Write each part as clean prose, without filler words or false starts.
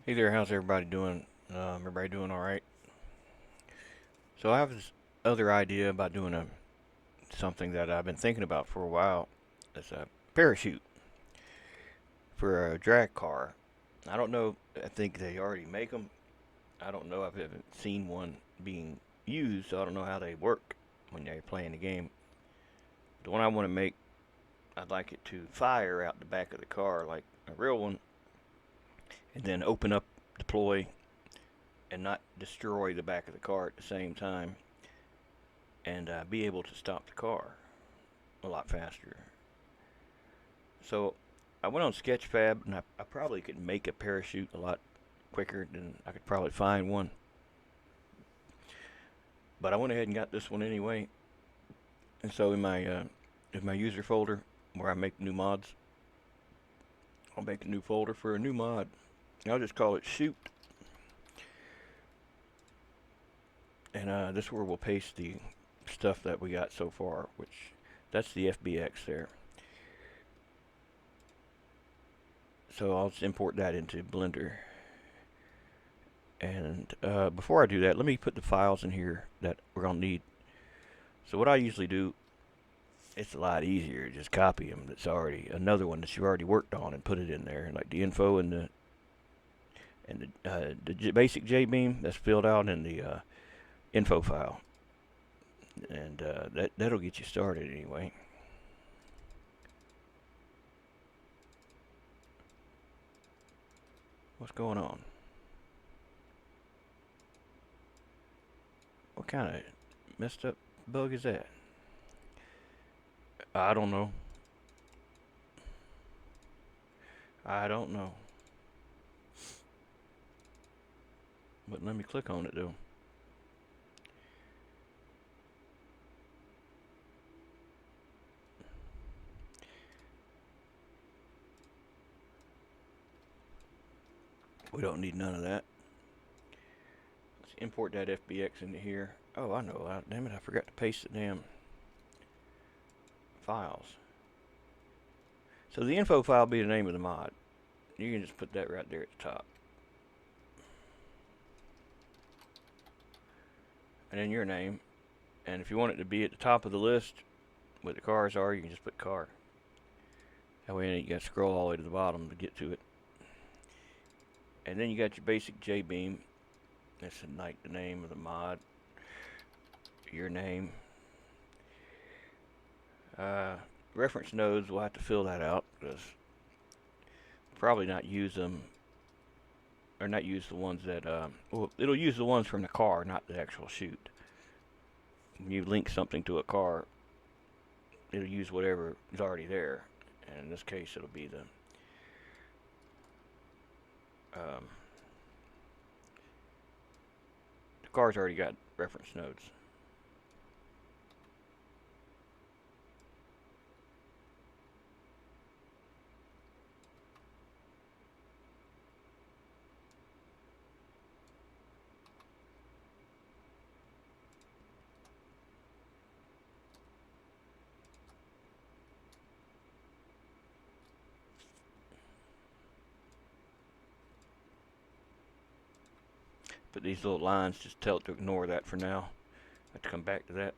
Hey there, how's everybody doing? Everybody doing all right? So I have this other idea about doing something that I've been thinking about for a while. It's a parachute for a drag car. I don't know. I think they already make them. I don't know. I haven't seen one being used, so I don't know how they work when they're playing the game. The one I want to make, I'd like it to fire out the back of the car like a real one, and then open up, deploy, and not destroy the back of the car at the same time, and be able to stop the car a lot faster. So I went on Sketchfab, and I probably could make a parachute a lot quicker than I could probably find one. But I went ahead and got this one anyway. And so in my user folder where I make new mods, I'll make a new folder for a new mod. I'll just call it Chute, and this is where we'll paste the stuff that we got so far, which that's the FBX there. So I'll just import that into Blender. And before I do that, let me put the files in here that we're going to need. So what I usually do, it's a lot easier. Just copy them. That's already another one that you've already worked on and put it in there, like the info and the basic JBeam that's filled out in the info file, and that'll get you started anyway. What's going on? What kind of messed up bug is that? I don't know. I don't know. But let me click on it though. We don't need none of that. Let's import that FBX into here. Oh, I know. Damn it, I forgot to paste the damn files. So the info file will be the name of the mod. You can just put that right there at the top. And then your name. And if you want it to be at the top of the list, where the cars are, you can just put car. That way you got to scroll all the way to the bottom to get to it. And then you got your basic JBeam. That's like the name of the mod. Your name. Reference nodes, we'll have to fill that out because probably not use them, or not use the ones that, well, it'll use the ones from the car, not the actual chute. When you link something to a car, it'll use whatever is already there. And in this case, it'll be um, the car's already got reference nodes. But these little lines just tell it to ignore that for now. I have to come back to that.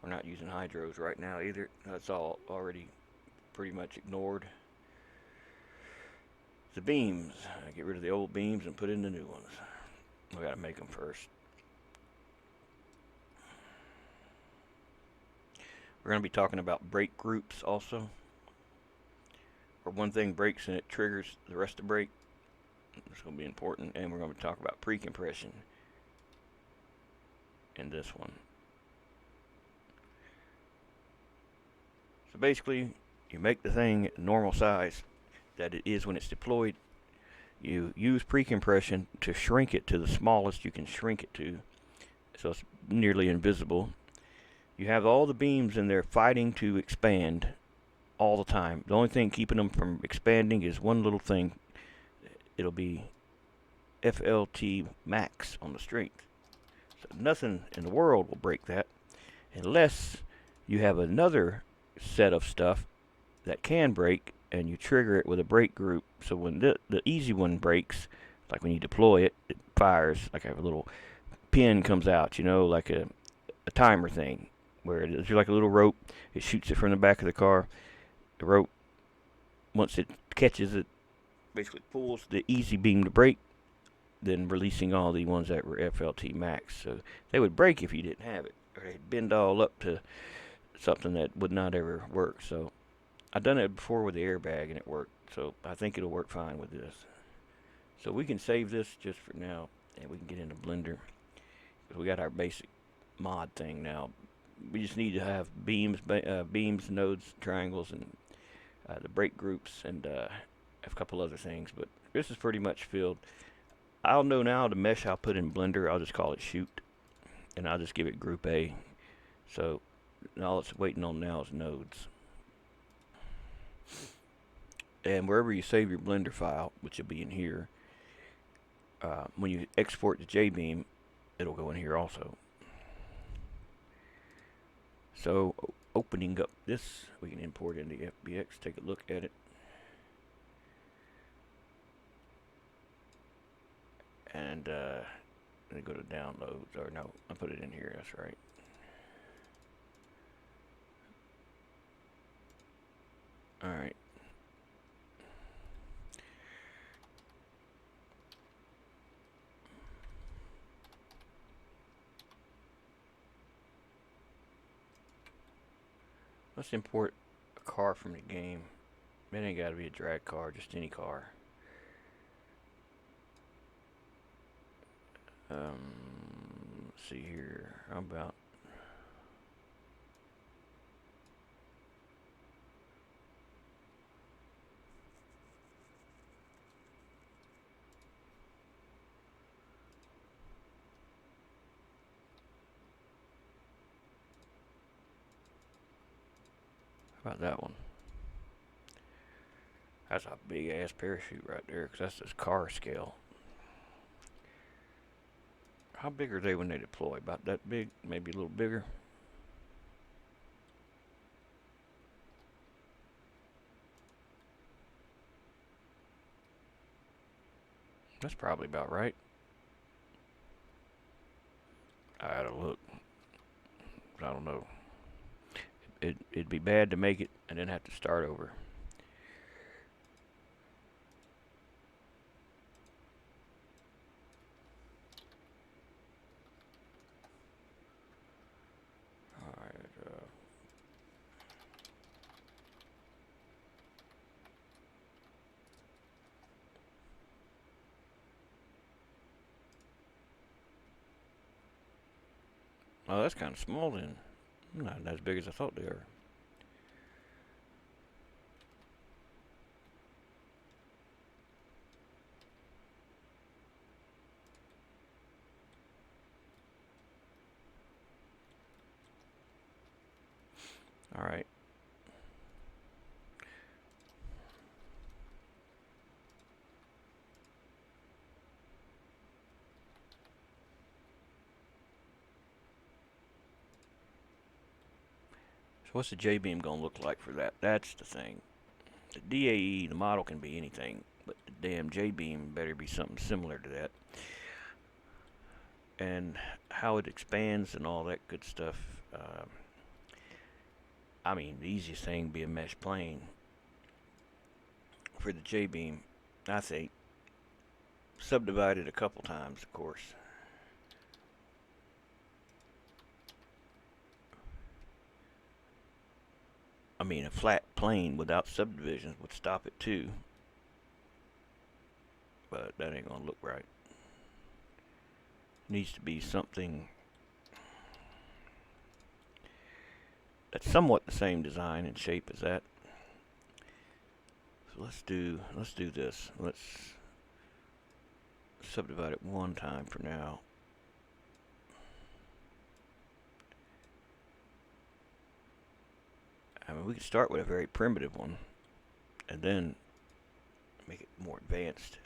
We're not using hydros right now either. That's all already pretty much ignored. The beams. I get rid of the old beams and put in the new ones. We gotta make them first. We're gonna be talking about brake groups also. Where one thing breaks and it triggers the rest to break. It's gonna be important. And we're gonna talk about pre-compression in this one. So basically, you make the thing normal size that it is when it's deployed. You use pre-compression to shrink it to the smallest you can shrink it to, so it's nearly invisible. You have all the beams in there fighting to expand all the time. The only thing keeping them from expanding is one little thing. It'll be FLT max on the strength. So nothing in the world will break that unless you have another set of stuff that can break and you trigger it with a break group. So when the easy one breaks, Like when you deploy it, it fires like a little pin comes out, like a timer thing, where it's like a little rope. It shoots it from the back of the car. The rope, once it catches it, basically pulls the easy beam to brake, then releasing all the ones that were FLT max. So they would break if you didn't have it, or they'd bend all up to something that would not ever work. So I've done it before with the airbag and it worked. So I think it'll work fine with this. So we can save this just for now, and we can get into Blender. We got our basic mod thing now. We just need to have beams, nodes, triangles, and the brake groups, and a couple other things. But this is pretty much filled. I'll know now the mesh I'll put in Blender. I'll just call it Chute, and I'll just give it Group A. So all it's waiting on now is nodes. And wherever you save your Blender file, which will be in here, when you export to JBeam, it'll go in here also. So opening up this, we can import into FBX, take a look at it. And then go to downloads, or no, I put it in here, that's right. Alright. Let's import a car from the game. It ain't gotta be a drag car, just any car. Let's see here. How about that one? That's a big ass parachute right there, because that's this car scale. How big are they when they deploy? About that big, maybe a little bigger. That's probably about right. I had to look. I don't know. It'd be bad to make it and then have to start over. Alright, oh, that's kind of small then. Not as big as I thought they were. Alright. So what's the J-beam gonna look like for that? That's the thing. The DAE, the model can be anything, but the damn J-beam better be something similar to that. And how it expands and all that good stuff. I mean, the easiest thing would be a mesh plane. For the J-beam, I think, subdivided a couple times, of course. I mean, a flat plane without subdivisions would stop it too. But that ain't gonna look right. Needs to be something that's somewhat the same design and shape as that. So let's do this. Let's subdivide it one time for now. I mean, we could start with a very primitive one and then make it more advanced.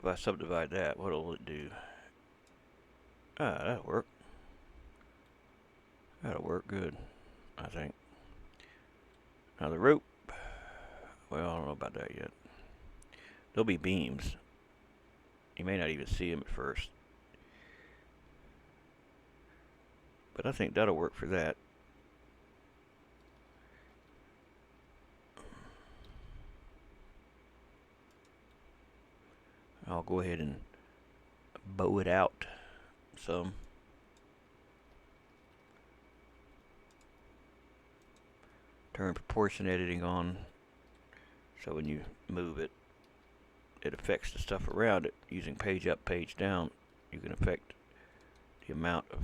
if I subdivide that, what will it do? Ah, that'll work. That'll work good, I think. Now the rope, well, I don't know about that yet. There'll be beams. You may not even see them at first. But I think that'll work for that. I'll go ahead and bow it out some. Turn proportion editing on, so when you move it, it affects the stuff around it. Using page up, page down, you can affect the amount of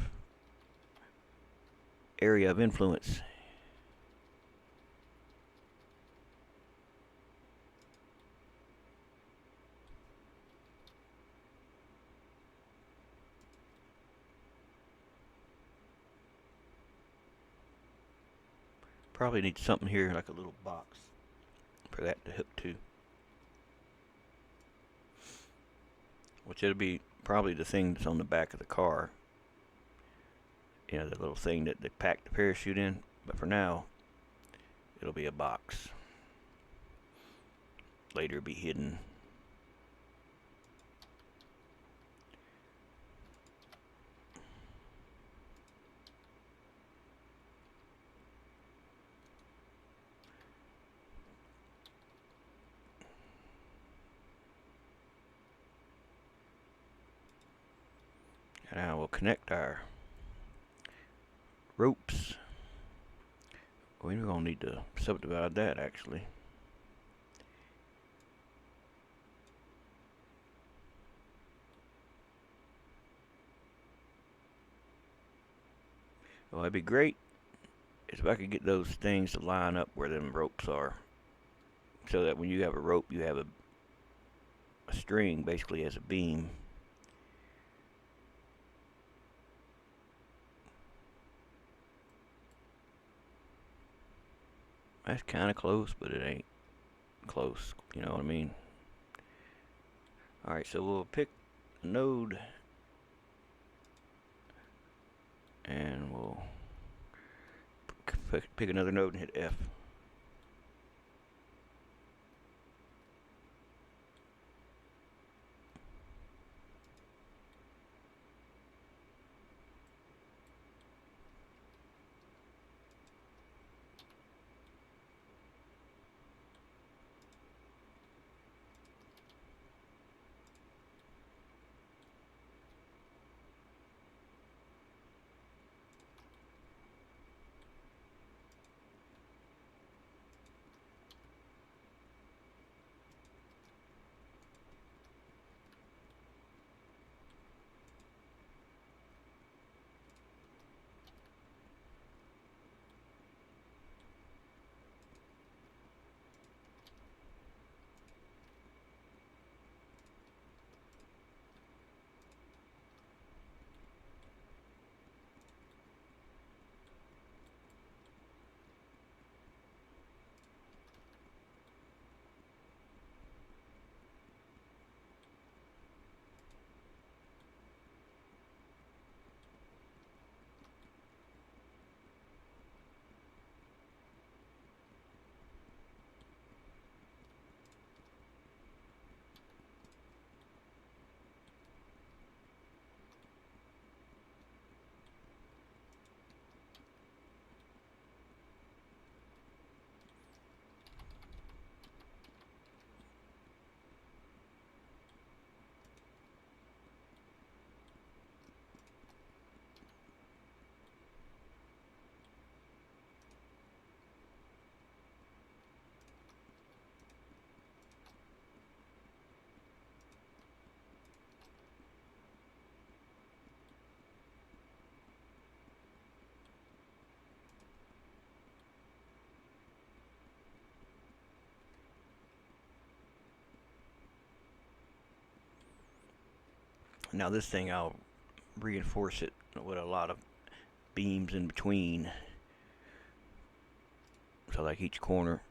area of influence. Probably need something here like a little box for that to hook to. Which it'll be probably the thing that's on the back of the car. You know, the little thing that they pack the parachute in. But for now, it'll be a box. Later it'll be hidden. And now we'll connect our ropes. We're going to need to subdivide that actually. Well, it'd be great if I could get those things to line up where them ropes are. So that when you have a rope, you have a string basically as a beam. That's kind of close, but it ain't close. You know what I mean? Alright, so we'll pick a node. And we'll pick another node and hit F. Now this thing, I'll reinforce it with a lot of beams in between. So like each corner,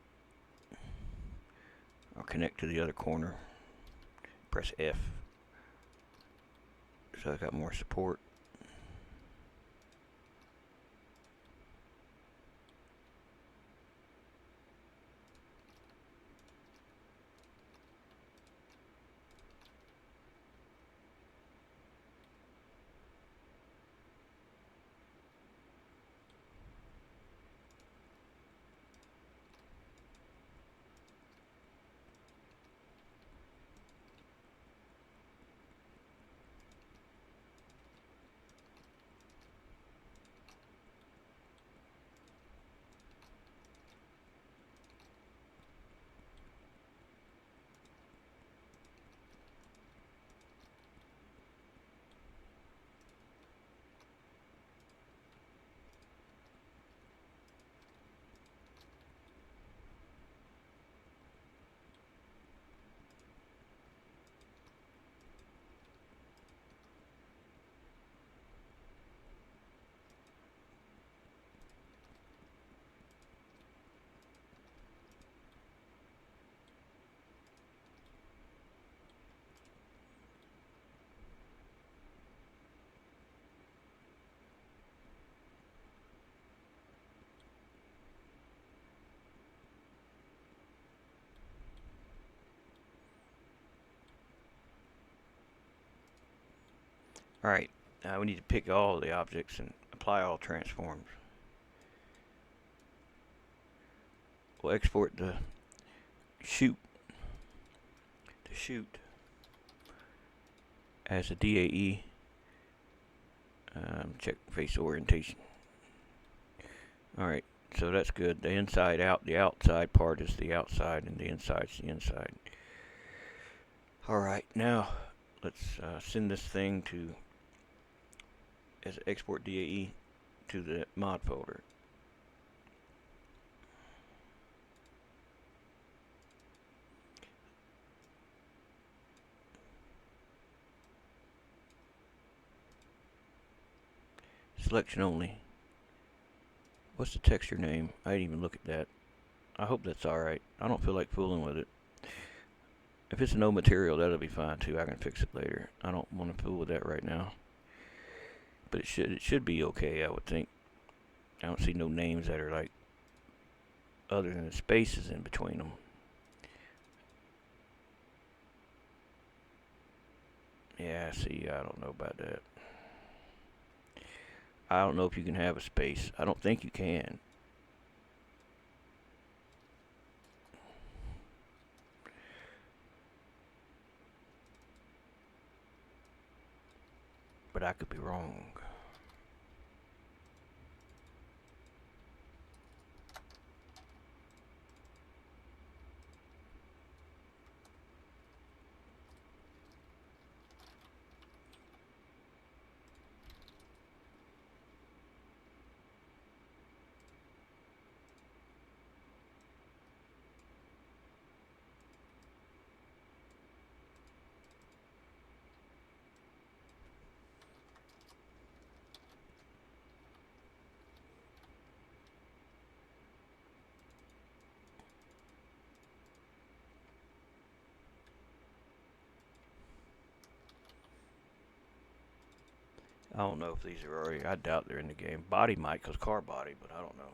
I'll connect to the other corner. Press F. so I got more support. Alright, now we need to pick all the objects and apply all transforms. We'll export the chute as a DAE. Check face orientation. Alright, so that's good. The inside out, the outside part is the outside, and the inside's the inside. Alright, now let's send this thing to as export DAE to the mod folder. Selection only. What's the texture name? I didn't even look at that. I hope that's alright. I don't feel like fooling with it. If it's no material, that'll be fine too. I can fix it later. I don't want to fool with that right now. But it should be okay, I would think. I don't see no names that are like other than the spaces in between them. Yeah, see, I don't know about that. I don't know if you can have a space. I don't think you can. But I could be wrong. I don't know if these are already. I doubt they're in the game. Body might, cause car body, but I don't know.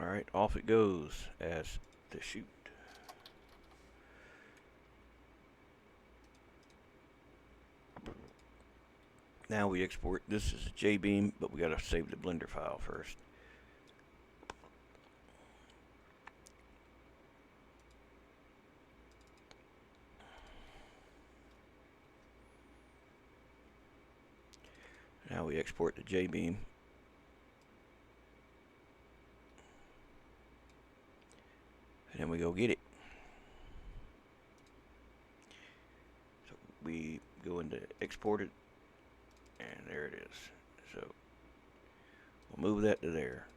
Alright, off it goes as the chute. Now we export. This is a J-beam, but we gotta save the Blender file first. Now we export the J-beam. And then we go get it. So we go into export it, and there it is. So we'll move that to there.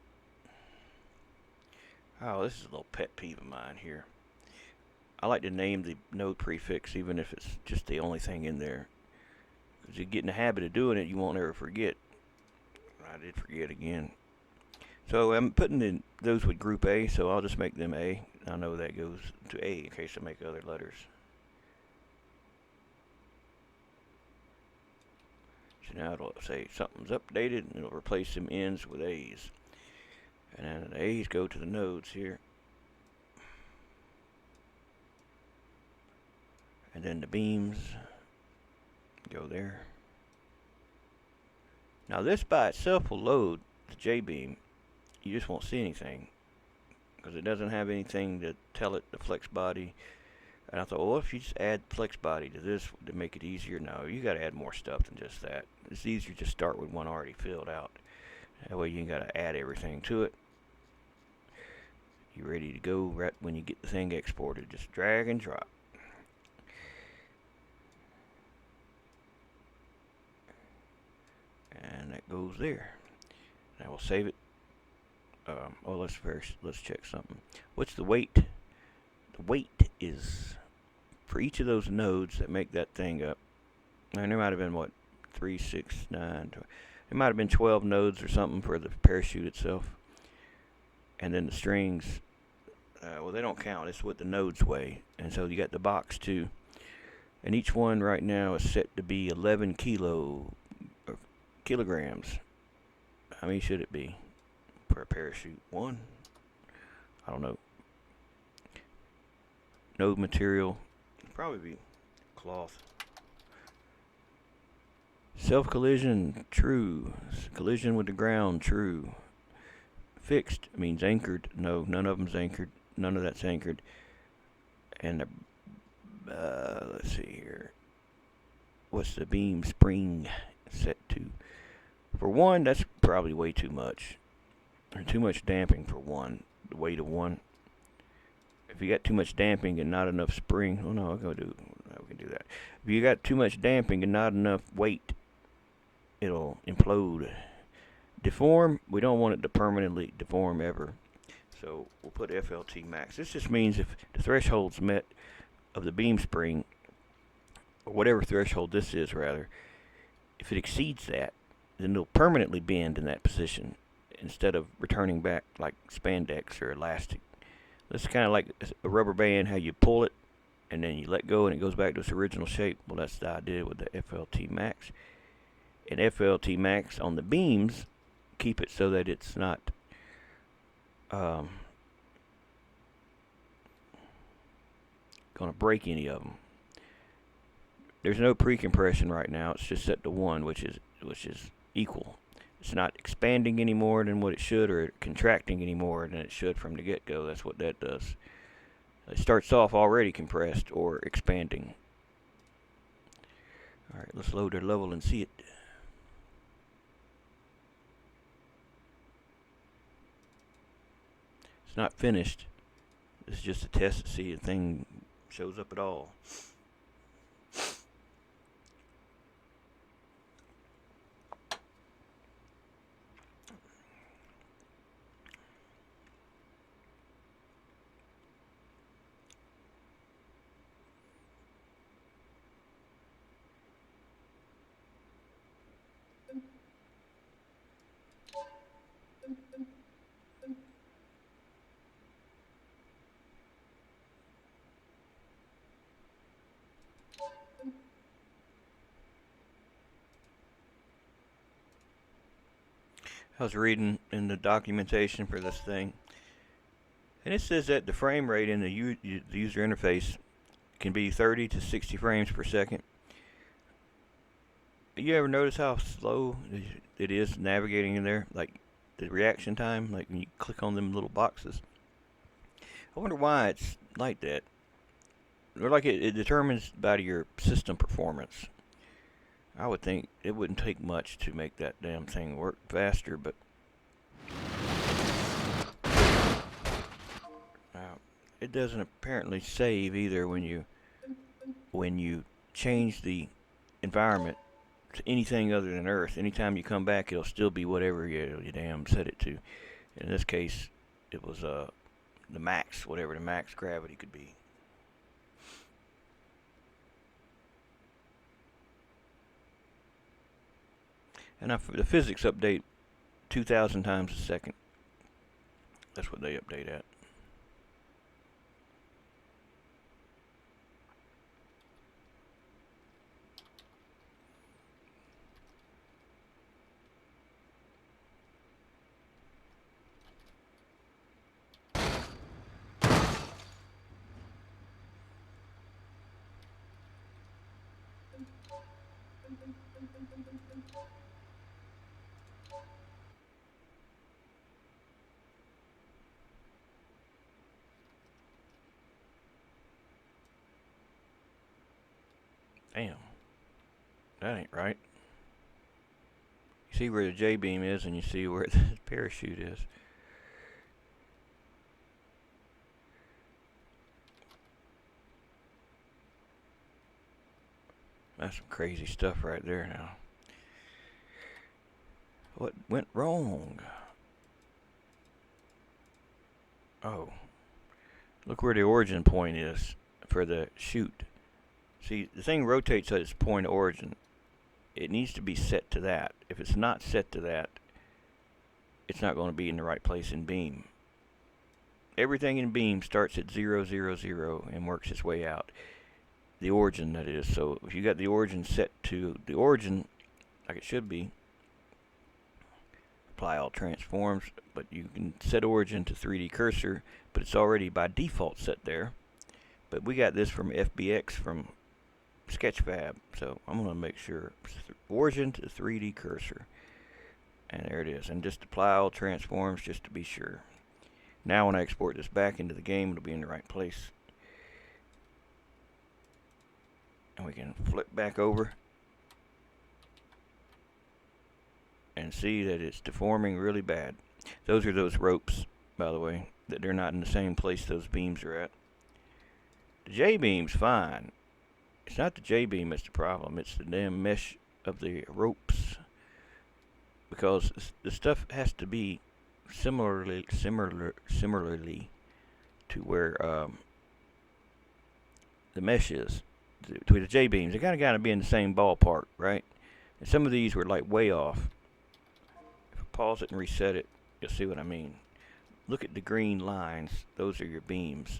Oh, this is a little pet peeve of mine here. I like to name the node prefix even if it's just the only thing in there. Because you get in the habit of doing it, you won't ever forget. I did forget again. So I'm putting in those with group A, so I'll just make them A. I know that goes to A in case I make other letters. So now it'll say something's updated, and it'll replace some N's with A's. And then the A's go to the nodes here. And then the beams go there. Now this by itself will load the J-beam. You just won't see anything because it doesn't have anything to tell it the flex body. And I thought, well, if you just add flex body to this to make it easier, no, you got to add more stuff than just that. It's easier to just start with one already filled out. That way you ain't got to add everything to it. You're ready to go right when you get the thing exported. Just drag and drop. And that goes there. Now we'll save it. Let's check something. What's the weight? The weight is for each of those nodes that make that thing up. And there might have been what 3, 6, 9. There might have been 12 nodes or something for the parachute itself. And then the strings. Well, they don't count. It's what the nodes weigh. And so you got the box too. And each one right now is set to be 11 kilograms. How many should it be for a parachute? 1? I don't know. Node material, probably be cloth. Self collision, true. Collision with the ground, true. Fixed means anchored. No, none of them's anchored. None of that's anchored. And let's see here. What's the beam spring set to? For 1, that's probably way too much. Or too much damping for 1. The weight of 1. If you got too much damping and not enough spring, oh no, we can do that. If you got too much damping and not enough weight, it'll implode. Deform, we don't want it to permanently deform ever. So we'll put FLT max. This just means if the threshold's met of the beam spring, or whatever threshold this is rather, if it exceeds that, then it'll permanently bend in that position instead of returning back like spandex or elastic. This is kind of like a rubber band, how you pull it and then you let go and it goes back to its original shape. Well, that's the idea with the FLT max. And FLT max on the beams, keep it so that it's not going to break any of them. There's no pre-compression right now. It's just set to 1, which is equal. It's not expanding any more than what it should, or contracting any more than it should from the get-go. That's what that does. It starts off already compressed or expanding. Alright, let's load our level and see it. It's not finished. This is just a test to see if the thing shows up at all. I was reading in the documentation for this thing, and it says that the frame rate in the user interface can be 30 to 60 frames per second. You ever notice how slow it is navigating in there? Like the reaction time, like when you click on them little boxes. I wonder why it's like that. Or like it determines about your system performance. I would think it wouldn't take much to make that damn thing work faster, but it doesn't apparently save either when you change the environment to anything other than Earth. Anytime you come back, it'll still be whatever you damn set it to. In this case, it was the max, whatever the max gravity could be. And the physics update 2,000 times a second. That's what they update at. Damn, that ain't right. You see where the J-beam is and you see where the parachute is. That's some crazy stuff right there now. What went wrong? Oh, look where the origin point is for the chute. See, the thing rotates at its point of origin. It needs to be set to that. If it's not set to that, it's not going to be in the right place in beam. Everything in beam starts at 0, 0, 0 and works its way out. The origin, that is. So if you got the origin set to the origin, like it should be, apply all transforms, but you can set origin to 3D cursor, but it's already by default set there. But we got this from FBX from Sketchfab, so I'm going to make sure origin to 3D cursor, and there it is. And just apply all transforms just to be sure. Now when I export this back into the game, it'll be in the right place. And we can flip back over and see that it's deforming really bad. Those are those ropes, by the way, that they're not in the same place those beams are at. The J-beam's fine. It's not the J-beam that's the problem. It's the damn mesh of the ropes. Because the stuff has to be similarly to where the mesh is. To the J-beams, they kind of be in the same ballpark, right? And some of these were like way off. If I pause it and reset it, you'll see what I mean. Look at the green lines. Those are your beams.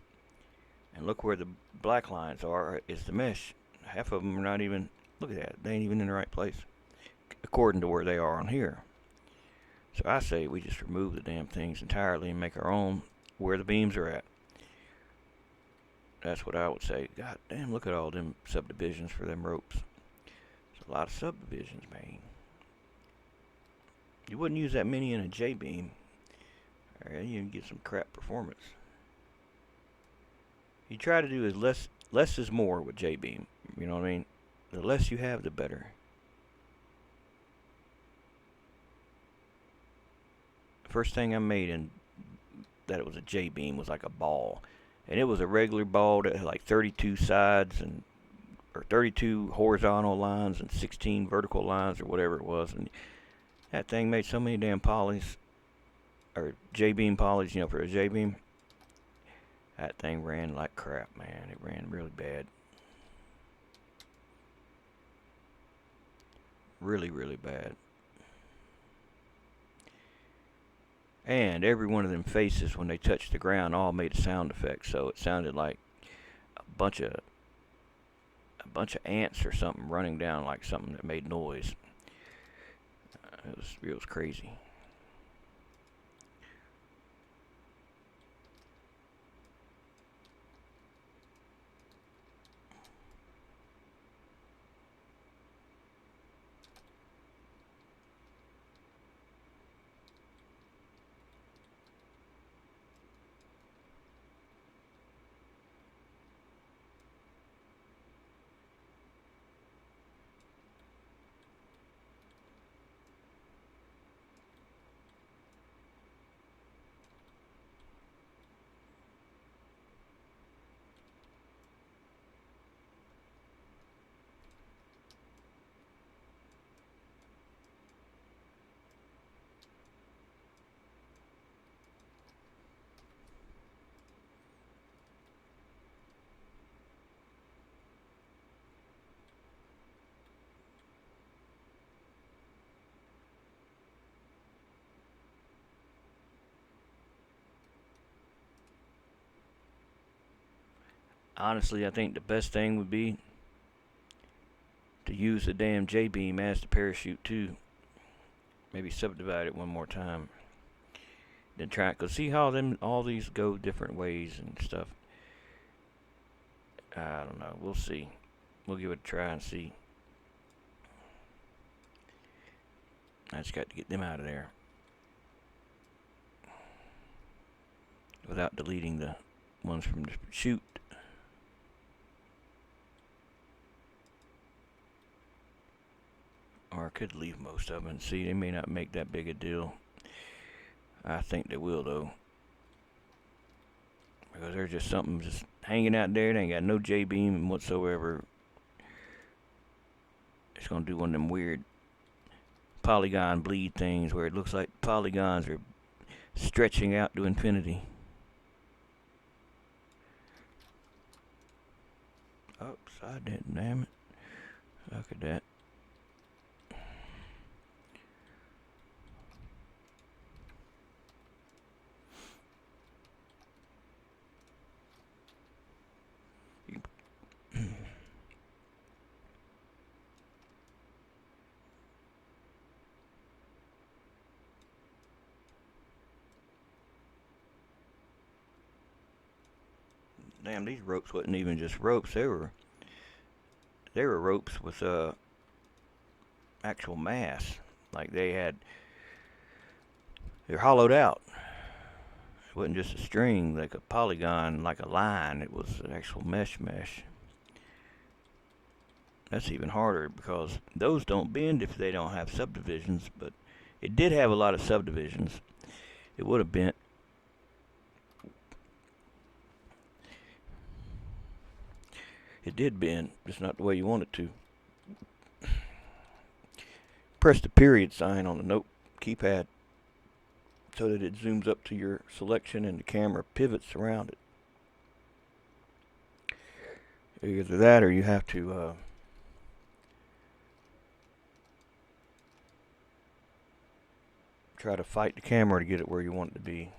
And look where the black lines are is the mesh. Half of them are not even, look at that, they ain't even in the right place, according to where they are on here. So I say we just remove the damn things entirely and make our own where the beams are at. That's what I would say. God damn, look at all them subdivisions for them ropes. There's a lot of subdivisions, man. You wouldn't use that many in a J-beam. Alright, you can get some crap performance. You try to do is less is more with J-beam. You know what I mean? The less you have, the better. First thing I made in that it was a J-beam was like a ball. And it was a regular ball that had like 32 sides and or 32 horizontal lines and 16 vertical lines or whatever it was. And that thing made so many damn polys, or J-beam polys, you know, for a J-beam. That thing ran like crap, man. It ran really bad. Really, really bad. And every one of them faces, when they touched the ground, all made a sound effect. So it sounded like a bunch of ants or something running down, like something that made noise. It was crazy. Honestly, I think the best thing would be to use the damn J-beam as the parachute too. Maybe subdivide it one more time. Then try it, cause see how all these go different ways and stuff. I don't know. We'll see. We'll give it a try and see. I just got to get them out of there without deleting the ones from the chute. Or I could leave most of them and see. They may not make that big a deal. I think they will, though. Because there's just something just hanging out there. They ain't got no J-beam whatsoever. It's going to do one of them weird polygon bleed things where it looks like polygons are stretching out to infinity. Oops, I didn't, damn it. Look at that. Damn, these ropes wasn't even just ropes. They were ropes with actual mass. Like they're hollowed out. It wasn't just a string, like a polygon, like a line. It was an actual mesh. That's even harder because those don't bend if they don't have subdivisions, but it did have a lot of subdivisions. It would have bent. It did bend, just not the way you want it to. Press the period sign on the note keypad so that it zooms up to your selection and the camera pivots around it. Either that or you have to try to fight the camera to get it where you want it to be.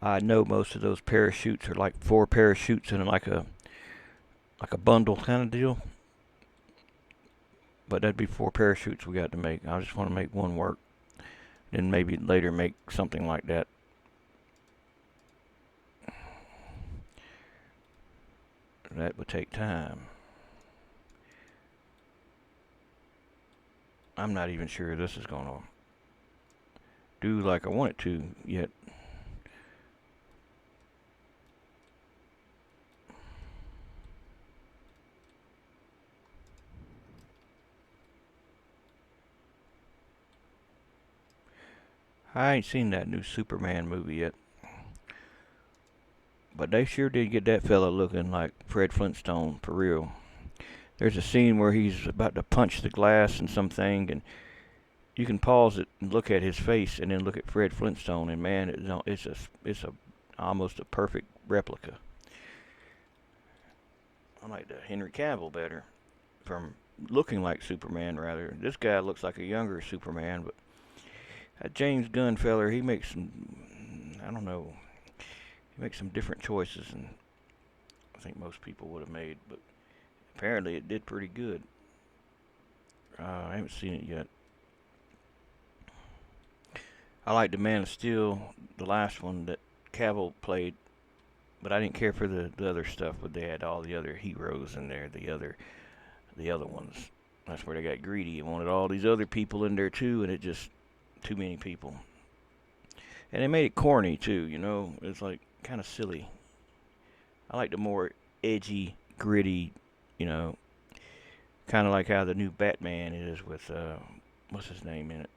I know most of those parachutes are like 4 parachutes in like a bundle kind of deal. But that'd be 4 parachutes we got to make. I just want to make one work. Then maybe later make something like that. That would take time. I'm not even sure this is going to do like I want it to yet. I ain't seen that new Superman movie yet. But they sure did get that fella looking like Fred Flintstone for real. There's a scene where he's about to punch the glass and something, and you can pause it and look at his face, and then look at Fred Flintstone, and man, it's a almost a perfect replica. I like the Henry Cavill better from looking like Superman rather. This guy looks like a younger Superman, but that James Gunn feller, he makes some, I don't know, he makes some different choices than I think most people would have made, but apparently it did pretty good. I haven't seen it yet. I liked the Man of Steel, the last one that Cavill played, but I didn't care for the other stuff. But they had all the other heroes in there, the other ones. That's where they got greedy and wanted all these other people in there too, and it just too many people. And they made it corny too. It's like kind of silly. I like the more edgy, gritty, you know, kind of like how the new Batman is with what's his name in it.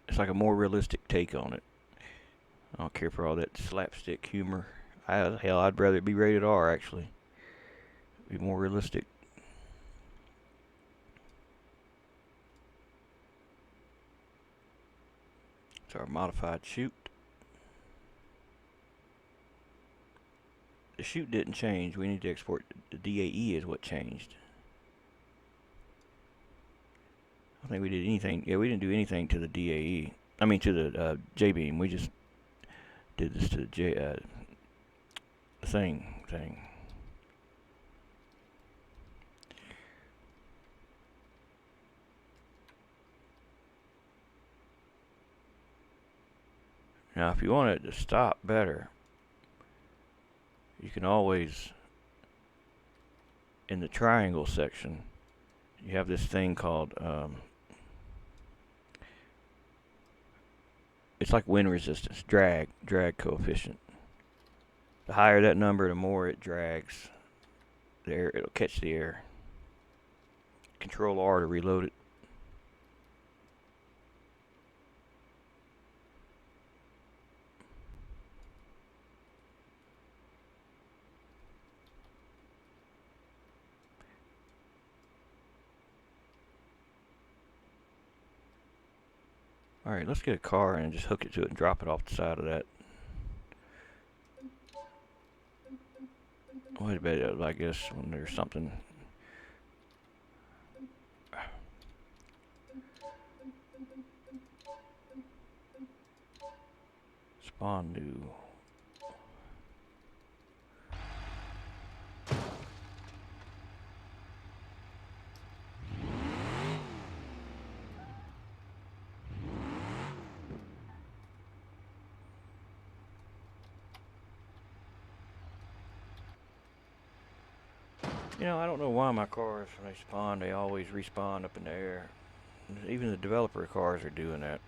It's like a more realistic take on it. I don't care for all that slapstick humor. Hell, I'd rather it be rated R actually. Be more realistic. It's our modified chute. The chute didn't change. We need to export the DAE is what changed. I don't think we did anything. Yeah, we didn't do anything to the DAE. I mean to the J beam. We just did this to the thing. Now, if you want it to stop better, you can always, in the triangle section, you have this thing called, it's like wind resistance, drag coefficient. The higher that number, the more it drags the air, it'll catch the air. Control R to reload it. Alright, let's get a car and just hook it to it and drop it off the side of that. Wait a bit, I guess, when there's something. Spawn new. I don't know why my cars, when they spawn, they always respawn up in the air. Even the developer cars are doing that.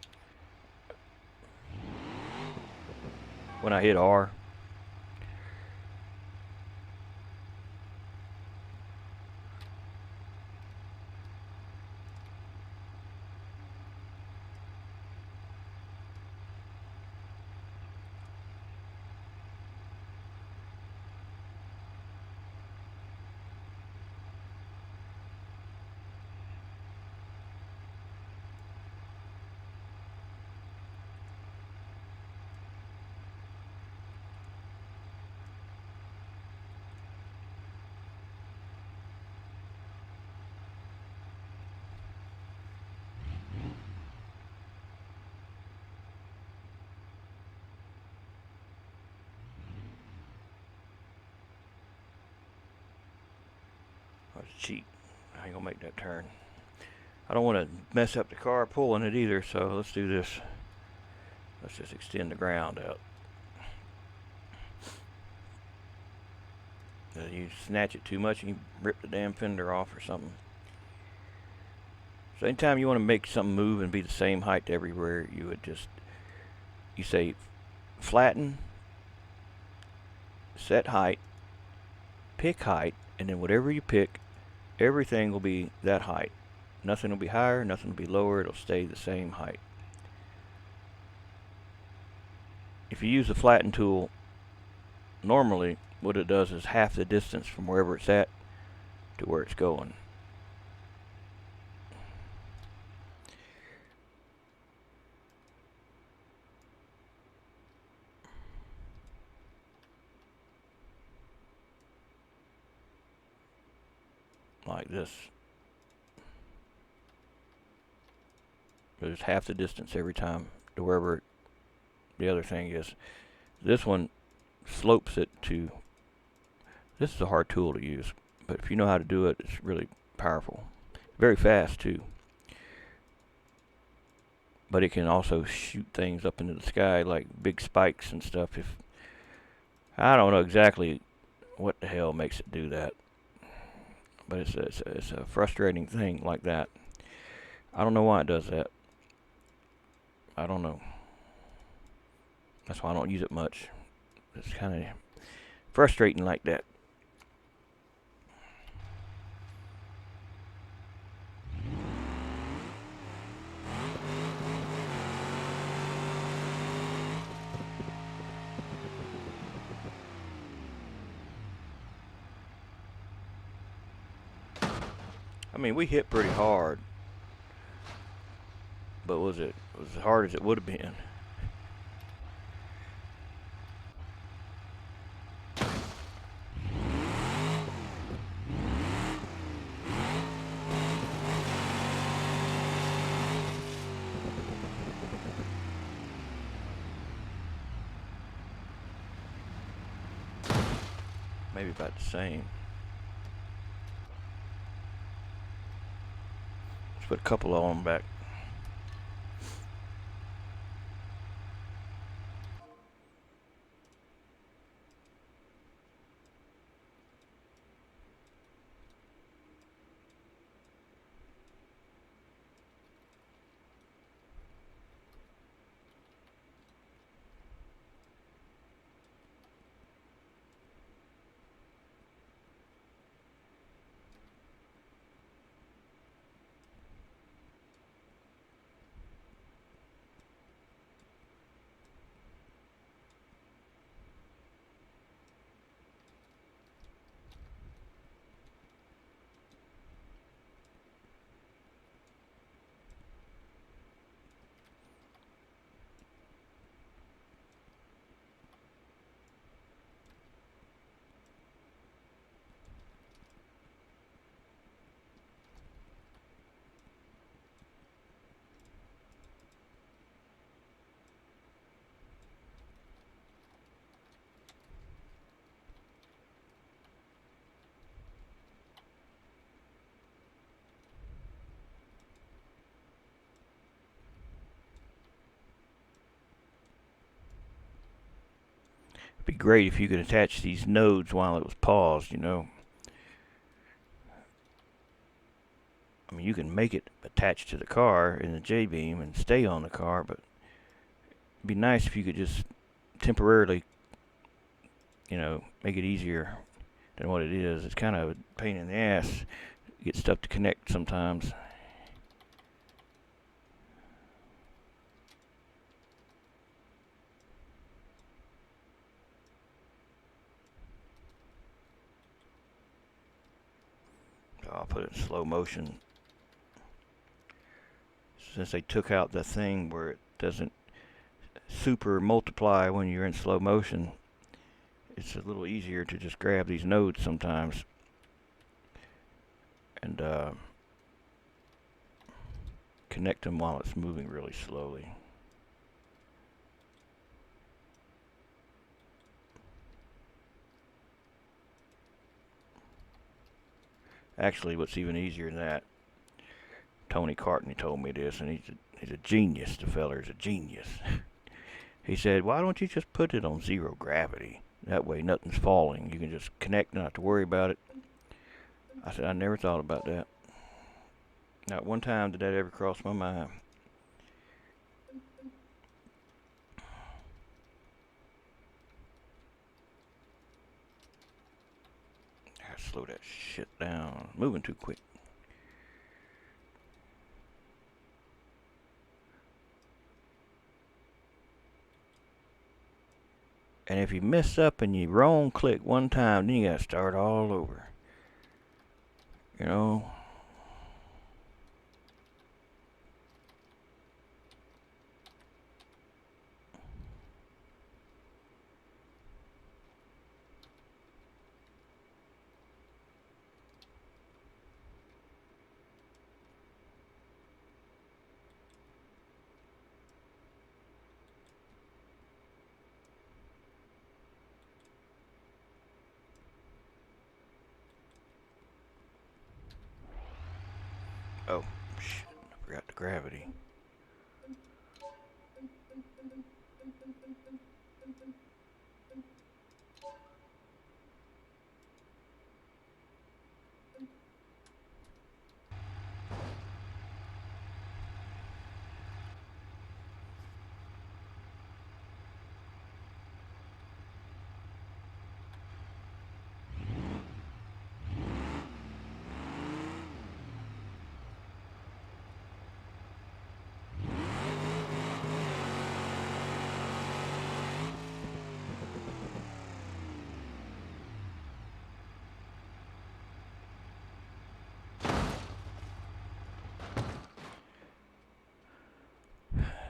When I hit R. That's cheap. I ain't gonna make that turn. I don't want to mess up the car pulling it either, so let's do this. Let's just extend the ground out. You snatch it too much and you rip the damn fender off or something. So anytime you want to make something move and be the same height everywhere, you say flatten, set height, pick height, and then whatever you pick, everything will be that height. Nothing will be higher, nothing will be lower, it'll stay the same height. If you use the flatten tool, normally what it does is half the distance from wherever it's at to where it's going. Like this. There's half the distance every time to wherever the other thing is. This one slopes it to. This is a hard tool to use, but if you know how to do it, it's really powerful. Very fast too. but it can also shoot things up into the sky like big spikes and stuff. If I don't know exactly what the hell makes it do that, but it's a frustrating thing like that. I don't know why it does that. I don't know. That's why I don't use it much. It's kind of frustrating like that. I mean, we hit pretty hard, but was it as hard as it would have been? Maybe about the same. Let's put a couple on back. It'd be great if you could attach these nodes while it was paused, you know. I mean, you can make it attached to the car in the J-beam and stay on the car, but it'd be nice if you could just temporarily, make it easier than what it is. It's kind of a pain in the ass to get stuff to connect sometimes. So I'll put it in slow motion. Since they took out the thing where it doesn't super multiply when you're in slow motion, it's a little easier to just grab these nodes sometimes and connect them while it's moving really slowly. Actually, what's even easier than that, Tony Cartney told me this, and he's a genius. The feller's a genius. He said, "Why don't you just put it on zero gravity? That way, nothing's falling. You can just connect, not have to worry about it." I said, "I never thought about that. Not one time did that ever cross my mind." I gotta slow that shit down. Moving too quick. And if you mess up and you wrong click one time, then you gotta start all over. You know? Oh, shit. I forgot the gravity.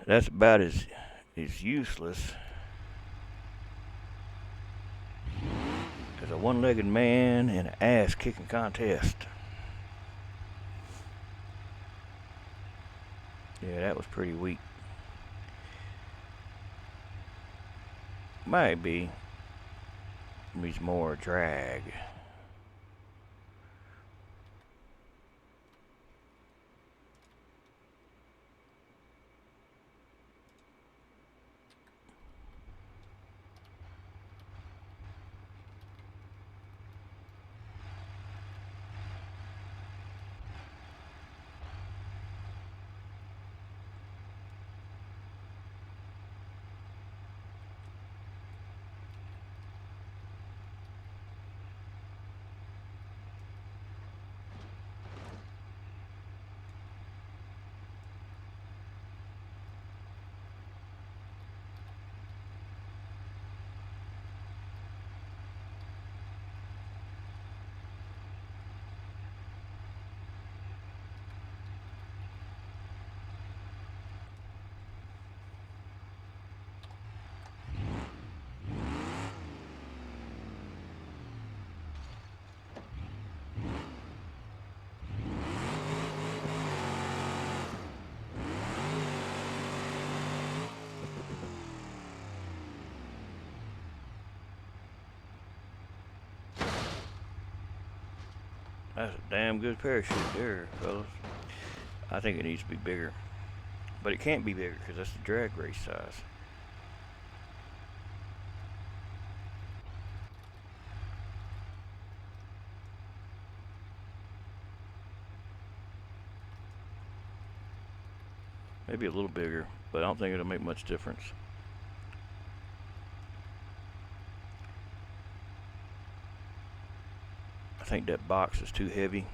That's about as useless as a one-legged man in an ass-kicking contest. Yeah, that was pretty weak. Might be. Needs more drag. That's a damn good parachute there, fellas. I think it needs to be bigger. But it can't be bigger because that's the drag race size. Maybe a little bigger, but I don't think it'll make much difference. I think that box is too heavy.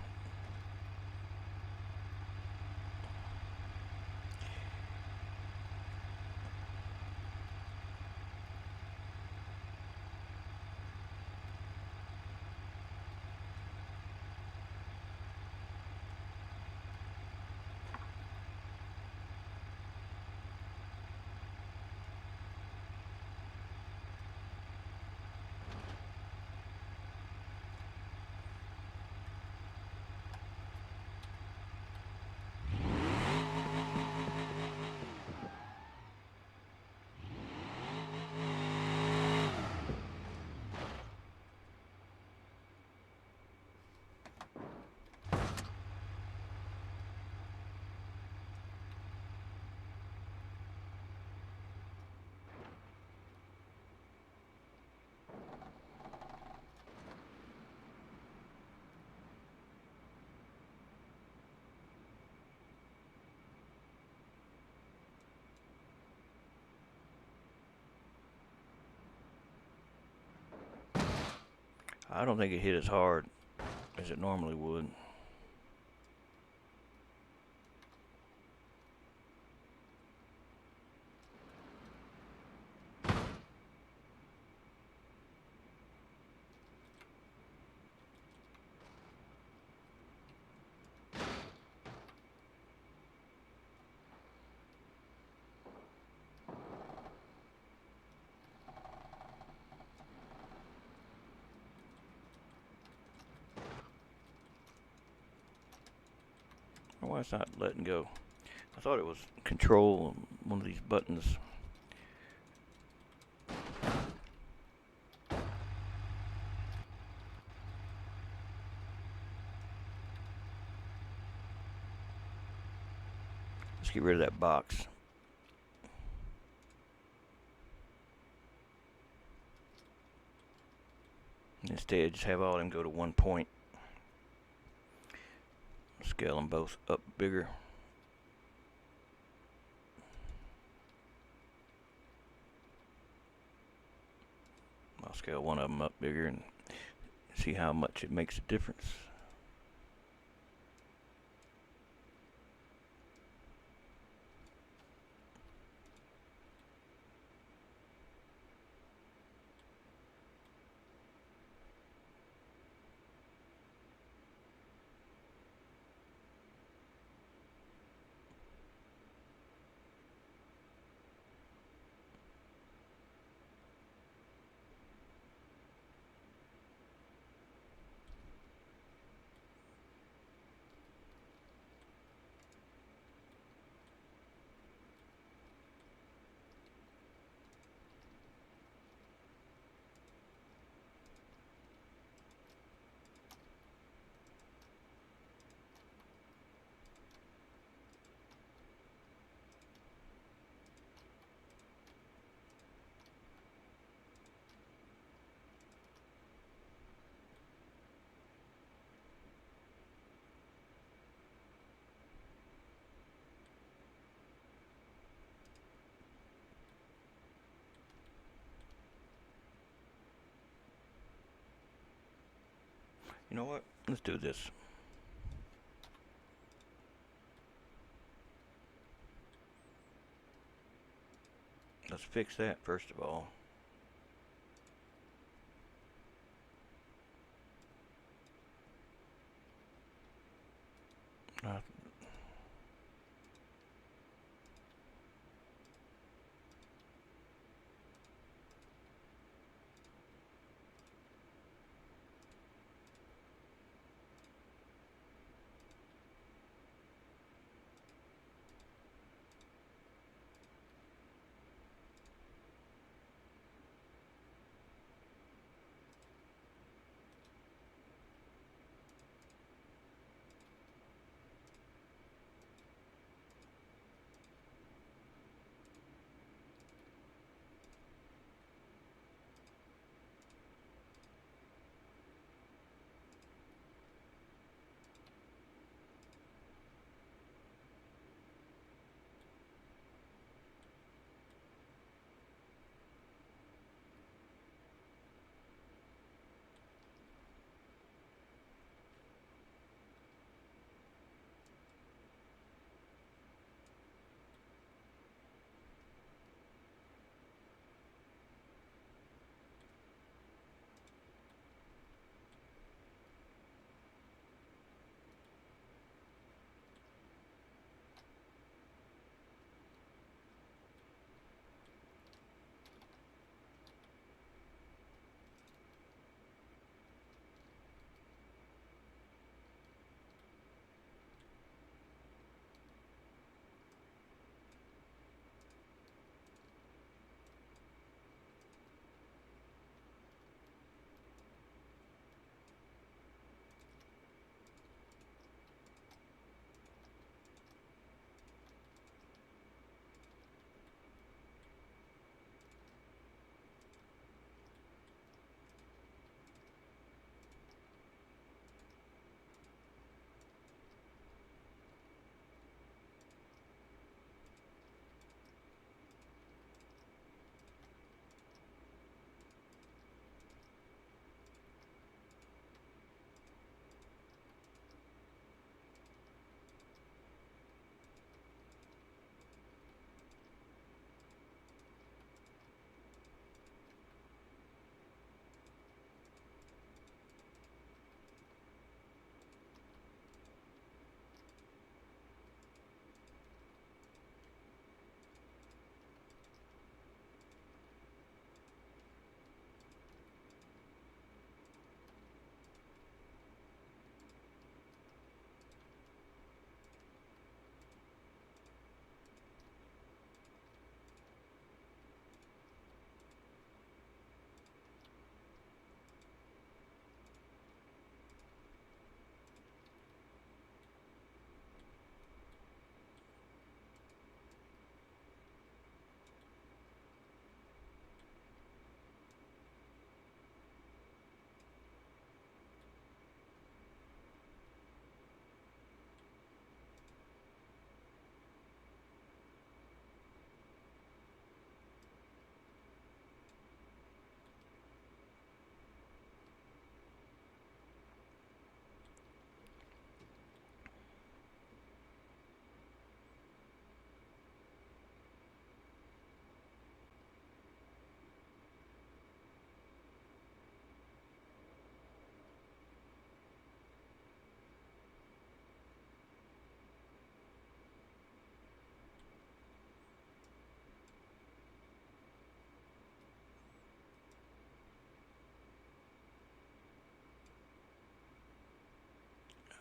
I don't think it hit as hard as it normally would. Why it's not letting go? I thought it was control one of these buttons. Let's get rid of that box. Instead, just have all of them go to 1 point. Scale them both up bigger. I'll scale one of them up bigger and see how much it makes a difference. You know what? Let's do this. Let's fix that first of all.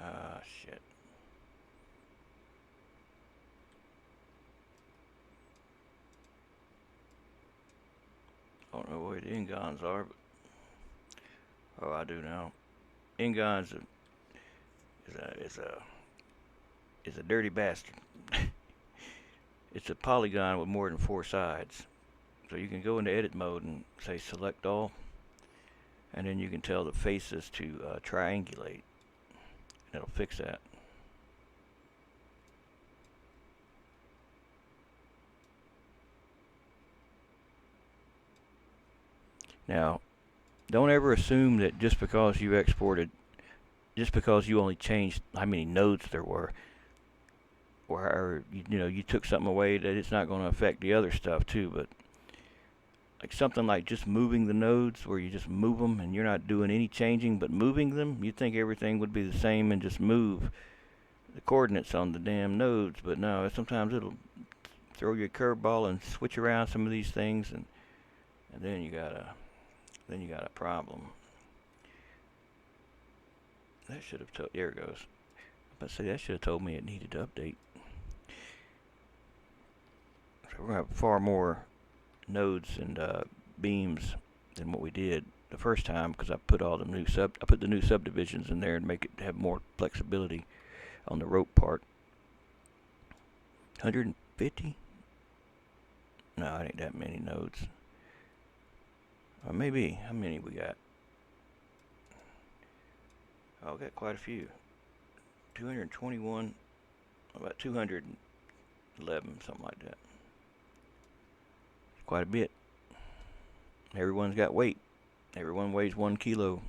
Uh, shit. I don't know where the ingons are, but oh, I do now. Ingons is a is a is a dirty bastard. It's a polygon with more than four sides. So you can go into edit mode and say select all, and then you can tell the faces to triangulate, and it'll fix that. Now, don't ever assume that just because you exported just because you only changed how many nodes there were, or you took something away, that it's not going to affect the other stuff too. But like something like just moving the nodes, where you just move them and you're not doing any changing but moving them, you'd think everything would be the same and just move the coordinates on the damn nodes. But no, sometimes it'll throw you a curveball and switch around some of these things, and then you got a problem. That should have told. There it goes. But see, that should have told me it needed to update. So we're gonna have far more nodes and beams than what we did the first time, because I put the new subdivisions in there and make it have more flexibility on the rope part. 150? No, it ain't that many nodes. Or maybe. How many we got? Oh, we got quite a few. 221, about 211, something like that. Quite a bit. Everyone's got weight. Everyone weighs 1 kilo.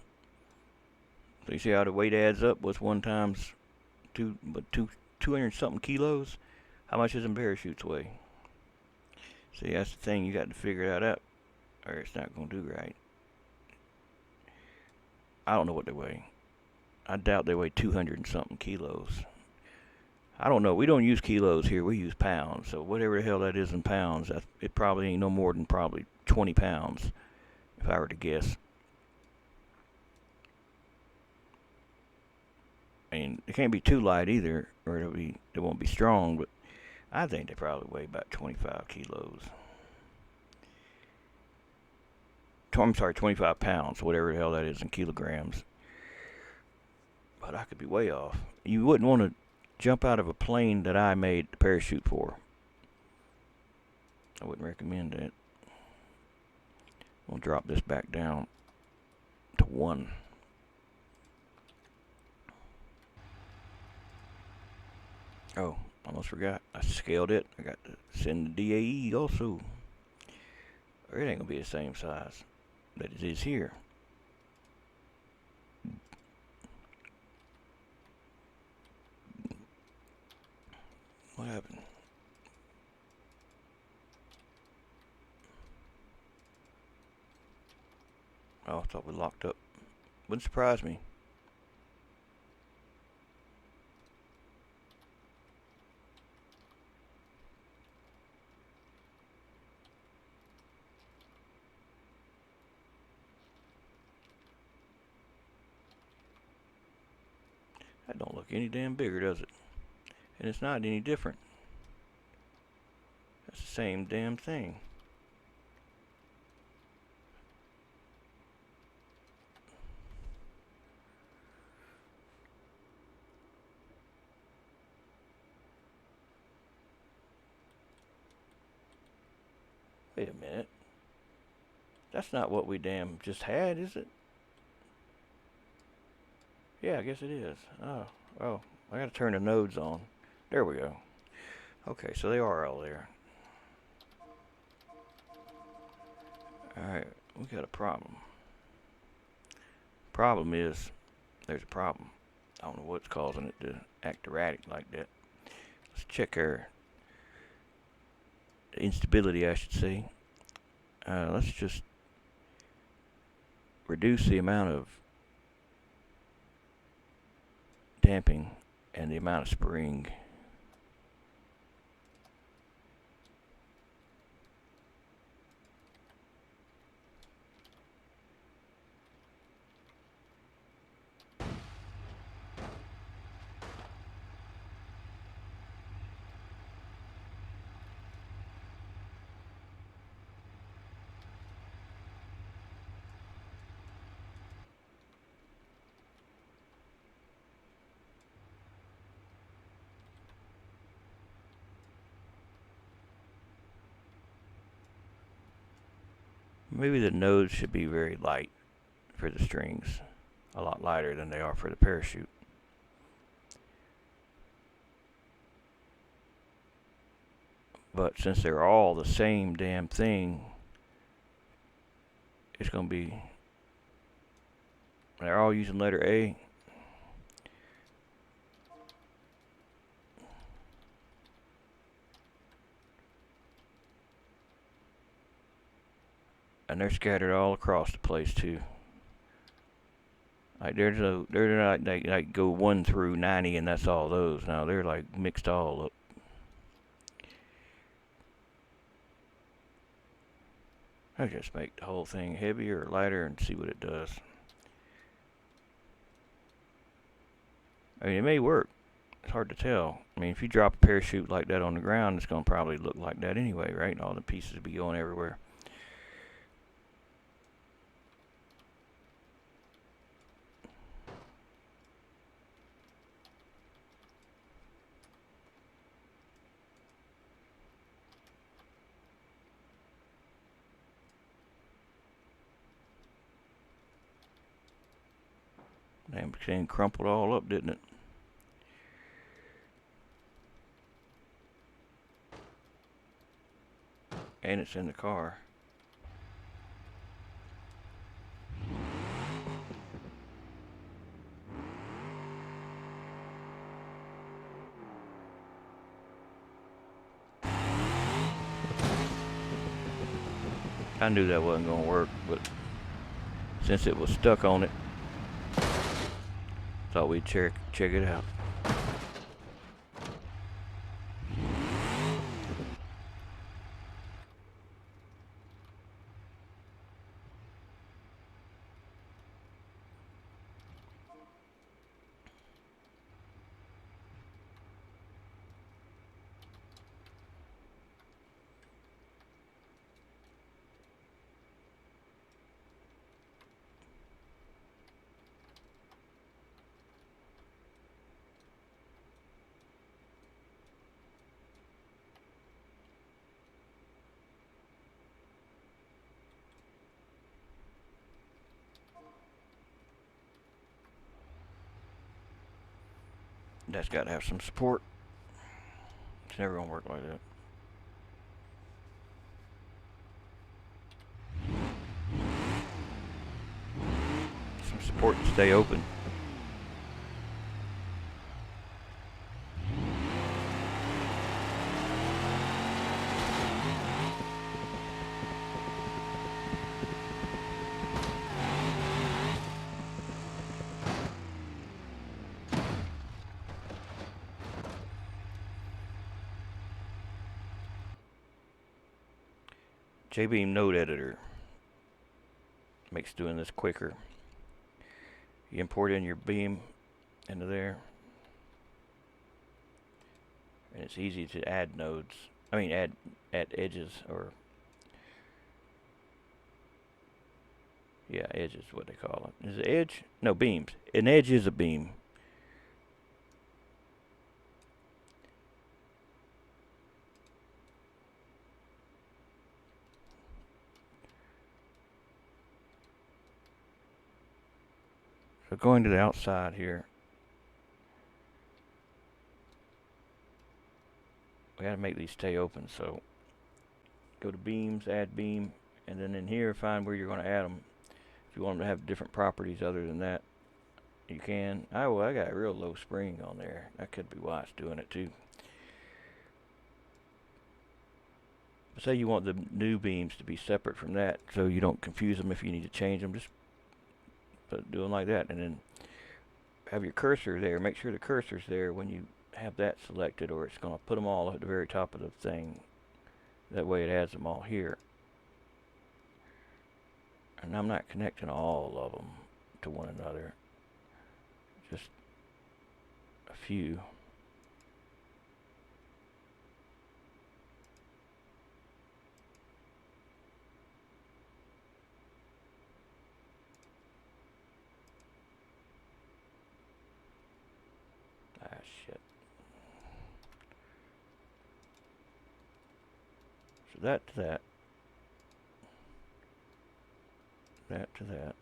So you see how the weight adds up? What's 1 times 200 something kilos? How much does a parachutes weigh? See, that's the thing. You got to figure that out, or it's not going to do right. I don't know what they weigh. I doubt they weigh 200 and something kilos. I don't know. We don't use kilos here. We use pounds. So whatever the hell that is in pounds, it probably ain't no more than probably 20 pounds, if I were to guess. I mean, it can't be too light either, or it won't be strong. But I think they probably weigh about 25 kilos. I'm sorry, 25 pounds, whatever the hell that is in kilograms. But I could be way off. You wouldn't want to jump out of a plane that I made the parachute for. I wouldn't recommend that. We'll drop this back down to 1. Oh, almost forgot. I scaled it. I got to send the DAE also. Or it ain't going to be the same size that it is here. What happened? Oh, I thought we locked up. Wouldn't surprise me. That don't look any damn bigger, does it? And it's not any different. It's the same damn thing. Wait a minute. That's not what we damn just had, is it? Yeah, I guess it is. Oh, I gotta turn the nodes on. There we go. Okay, so they are all there. Alright, we got a problem. Problem is, there's a problem. I don't know what's causing it to act erratic like that. Let's check our instability, I should say. Let's just reduce the amount of damping and the amount of spring. Maybe the nodes should be very light for the strings. A lot lighter than they are for the parachute. But since they're all the same damn thing, it's going to be... They're all using letter A. and they're scattered all across the place too. Like they're not like go 1 through 90 and that's all those. Now they're like mixed all up. I just make the whole thing heavier or lighter and see what it does. I mean, it may work. It's hard to tell. I mean, if you drop a parachute like that on the ground, it's going to probably look like that anyway, right? And all the pieces will be going everywhere. Damn thing crumpled all up, didn't it? And it's in the car. I knew that wasn't going to work, but since it was stuck on it, thought we'd check it out. That's got to have some support. It's never going to work like that. Some support to stay open. J-Beam node editor makes doing this quicker. You import in your beam into there, and it's easy to add nodes. I mean, add edges, or yeah, edges, what they call it. Is it edge? No, beams. An edge is a beam. So going to the outside here, we got to make these stay open. So go to beams, add beam, and then in here find where you're going to add them. If you want them to have different properties other than that, you can. I got a real low spring on there. That could be why it's doing it too. But say you want the new beams to be separate from that, so you don't confuse them if you need to change them. Just do them like that, and then have your cursor there. Make sure the cursor's there when you have that selected, or it's going to put them all at the very top of the thing. That way it adds them all here. And I'm not connecting all of them to one another, just a few. Shit. So that to that. That to that.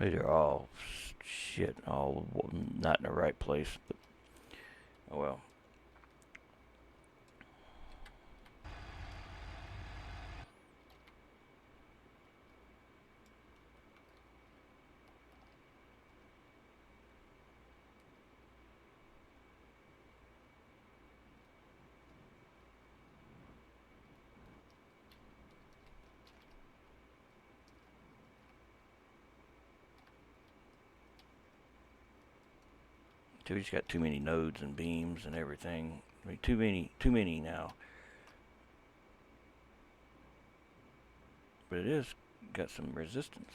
These are all shit, all not in the right place. But, oh well. So we just got too many nodes and beams and everything. I mean, too many now. But it is got some resistance.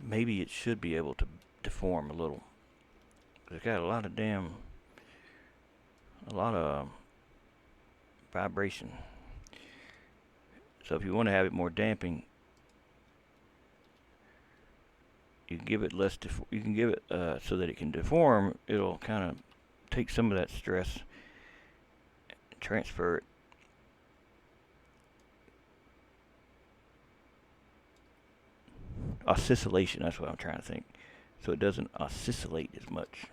Maybe it should be able to deform a little. It's got a lot of vibration. So if you want to have it more damping, you can give it less. You can give it so that it can deform. It'll kind of take some of that stress, and transfer it. Oscillation. That's what I'm trying to think. So it doesn't oscillate as much.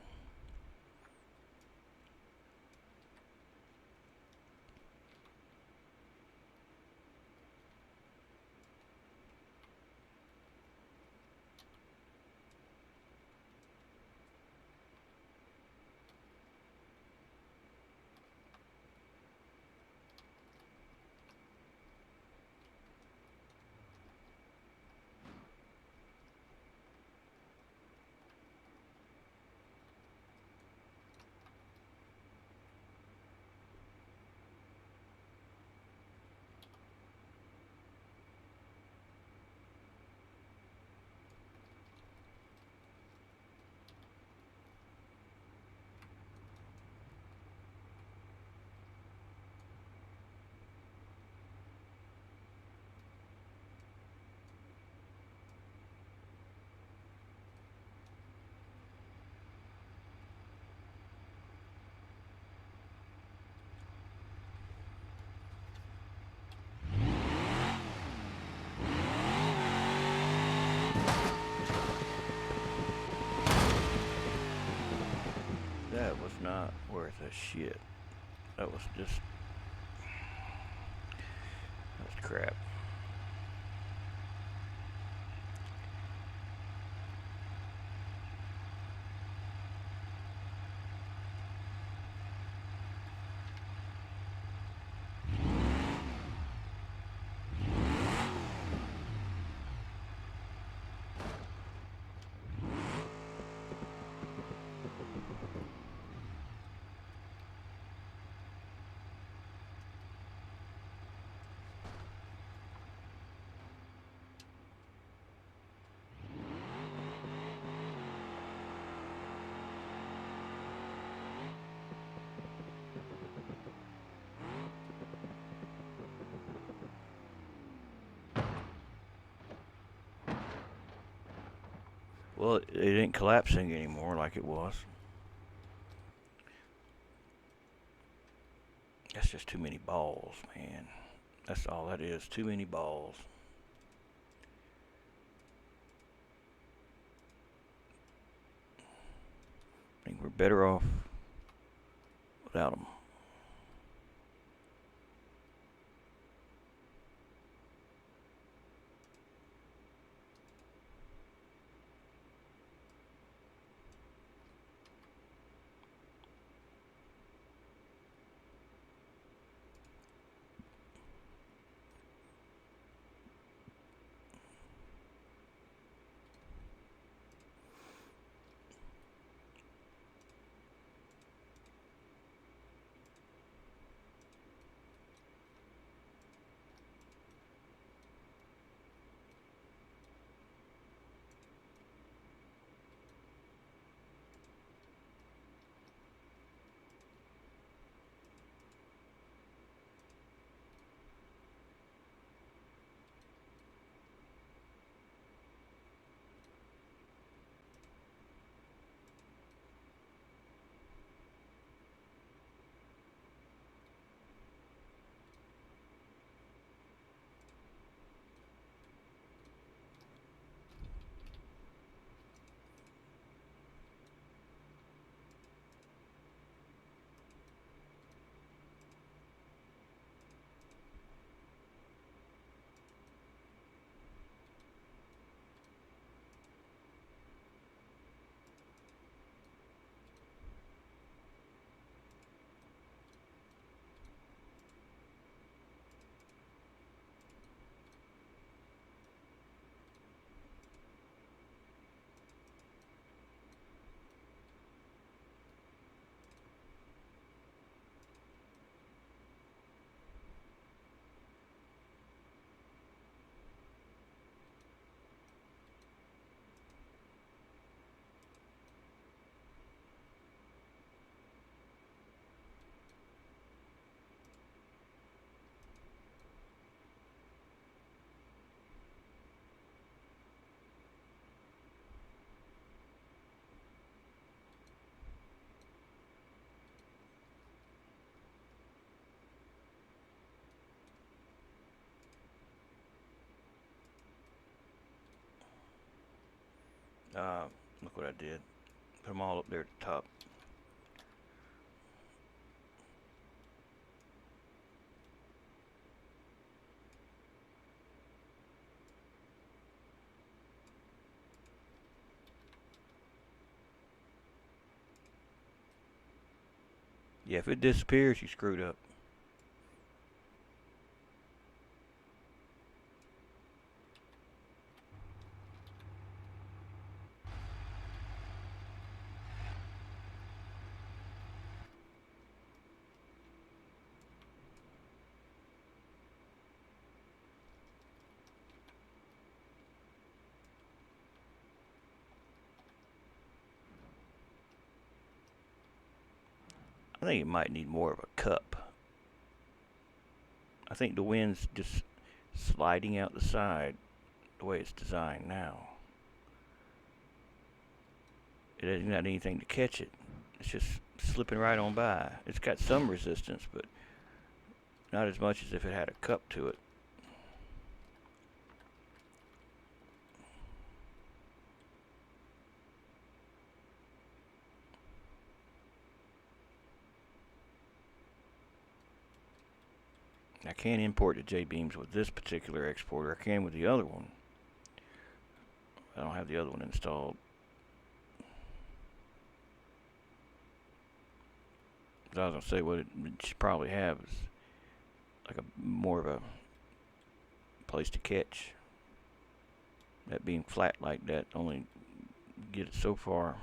That was not worth a shit. That was just. That was crap. Well, it ain't collapsing anymore like it was. That's just too many balls, man. That's all that is. Too many balls. I think we're better off without them. Look what I did. Put them all up there at the top. Yeah, if it disappears, you screwed up. I think it might need more of a cup. I think the wind's just sliding out the side the way it's designed now. It hasn't got anything to catch it. It's just slipping right on by. It's got some resistance, but not as much as if it had a cup to it. I can't import the J-beams with this particular exporter. I can with the other one. I don't have the other one installed. But I was gonna say what it should probably have is like a more of a place to catch. That being flat like that only get it so far.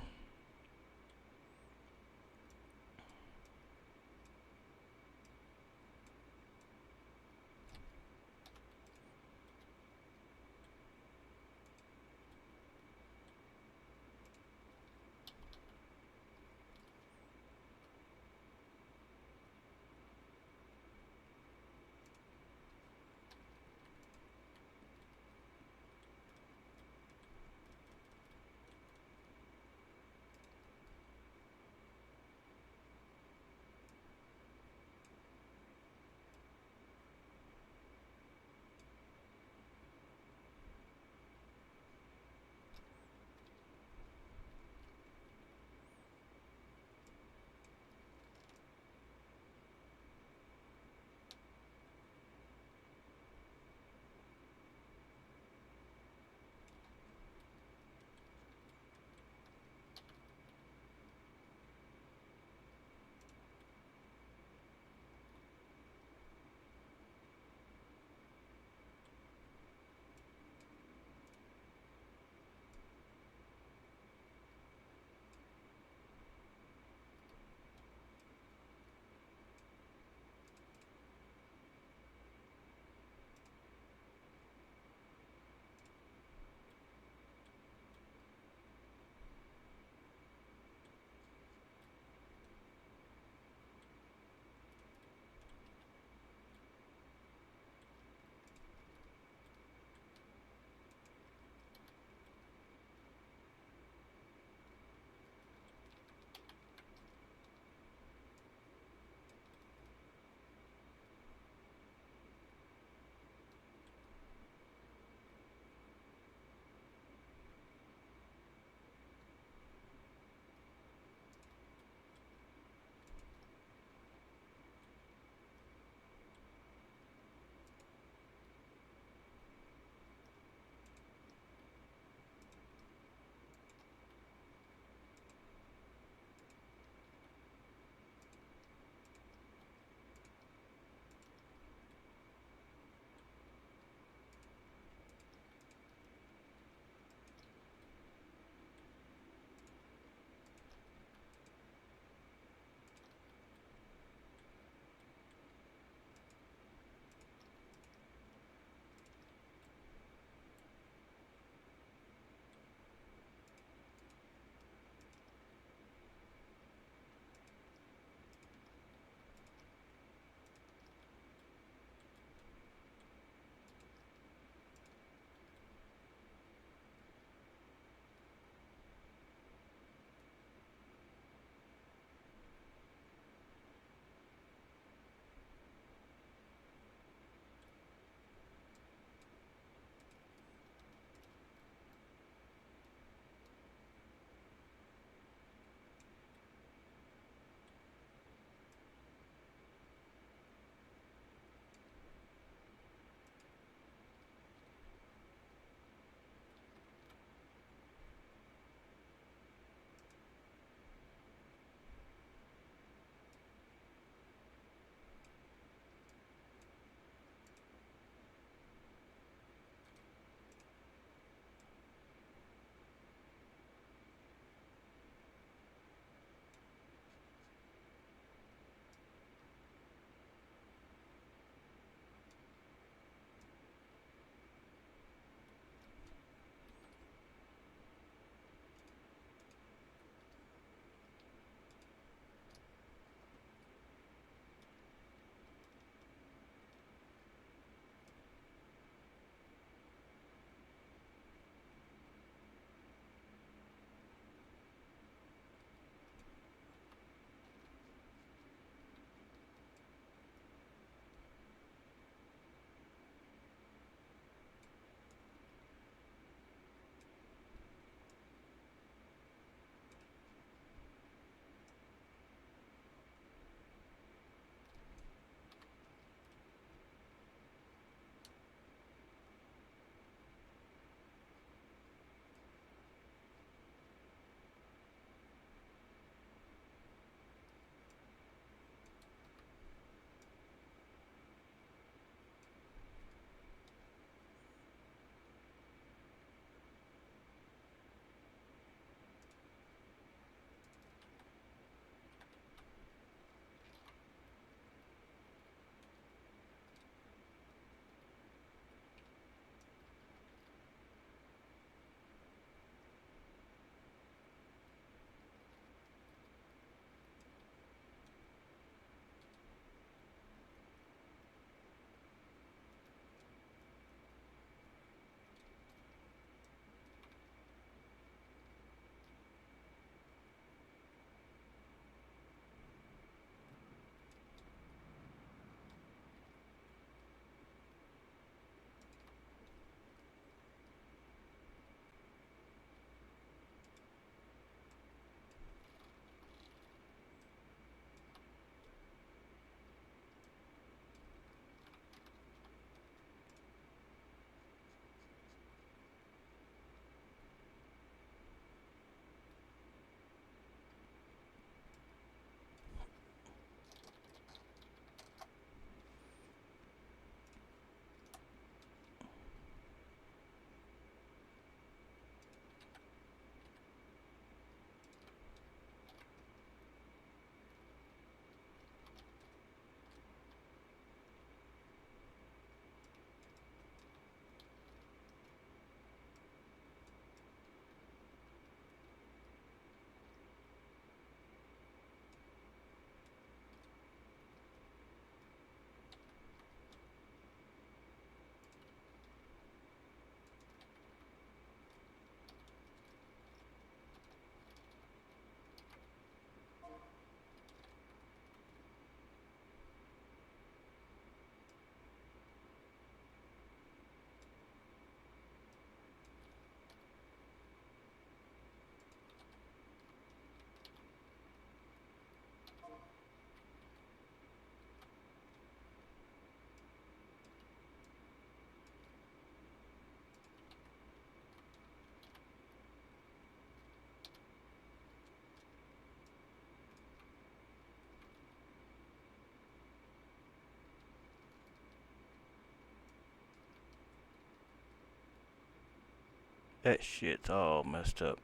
That shit's all messed up.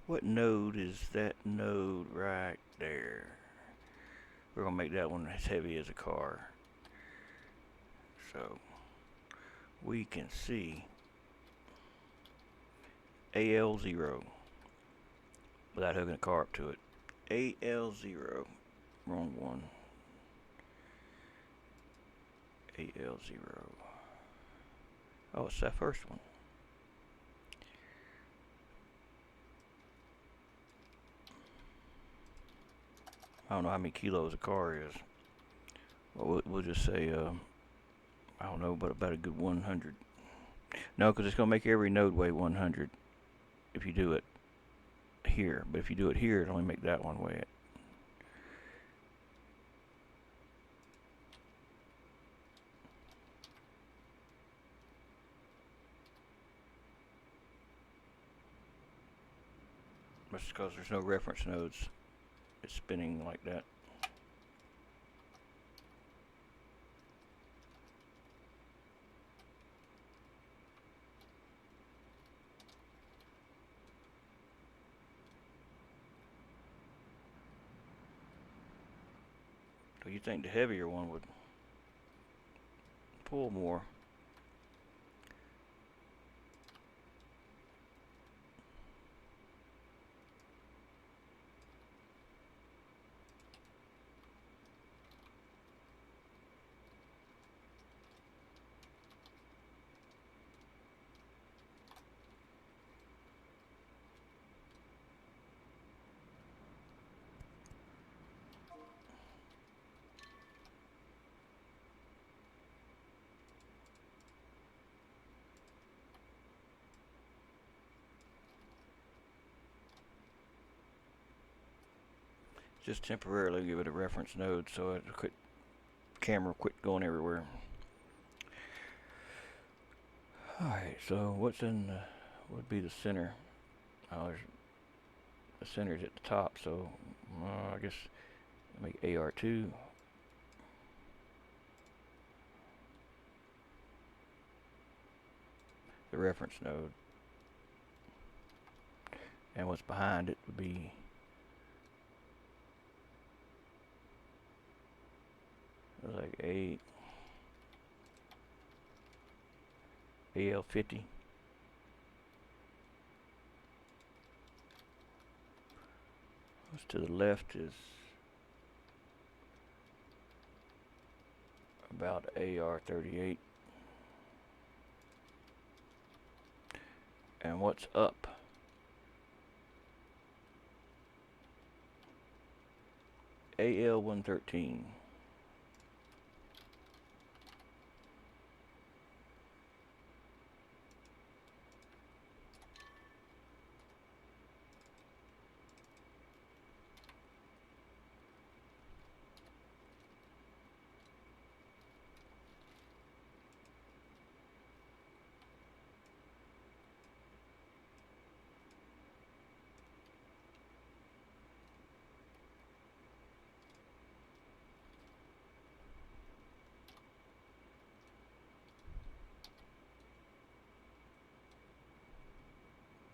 What node is that node right there? We're gonna make that one as heavy as a car. So we can see AL0 without hooking a car up to it. AL0, wrong one. AL0. Oh, it's that first one. I don't know how many kilos a car is. Well, we'll just say, I don't know, but about a good 100. No, because it's going to make every node weigh 100 if you do it here. But if you do it here, it'll only make that one weigh it. That's because there's no reference nodes. It's spinning like that. So you think the heavier one would pull more. Just temporarily give it a reference node so it quit camera quit going everywhere. Alright, so what's in would be the center? Oh, there's the center's at the top, so I guess make AR2. The reference node. And what's behind it would be like AL50. What's to the left is about AR38. And what's up? AL113.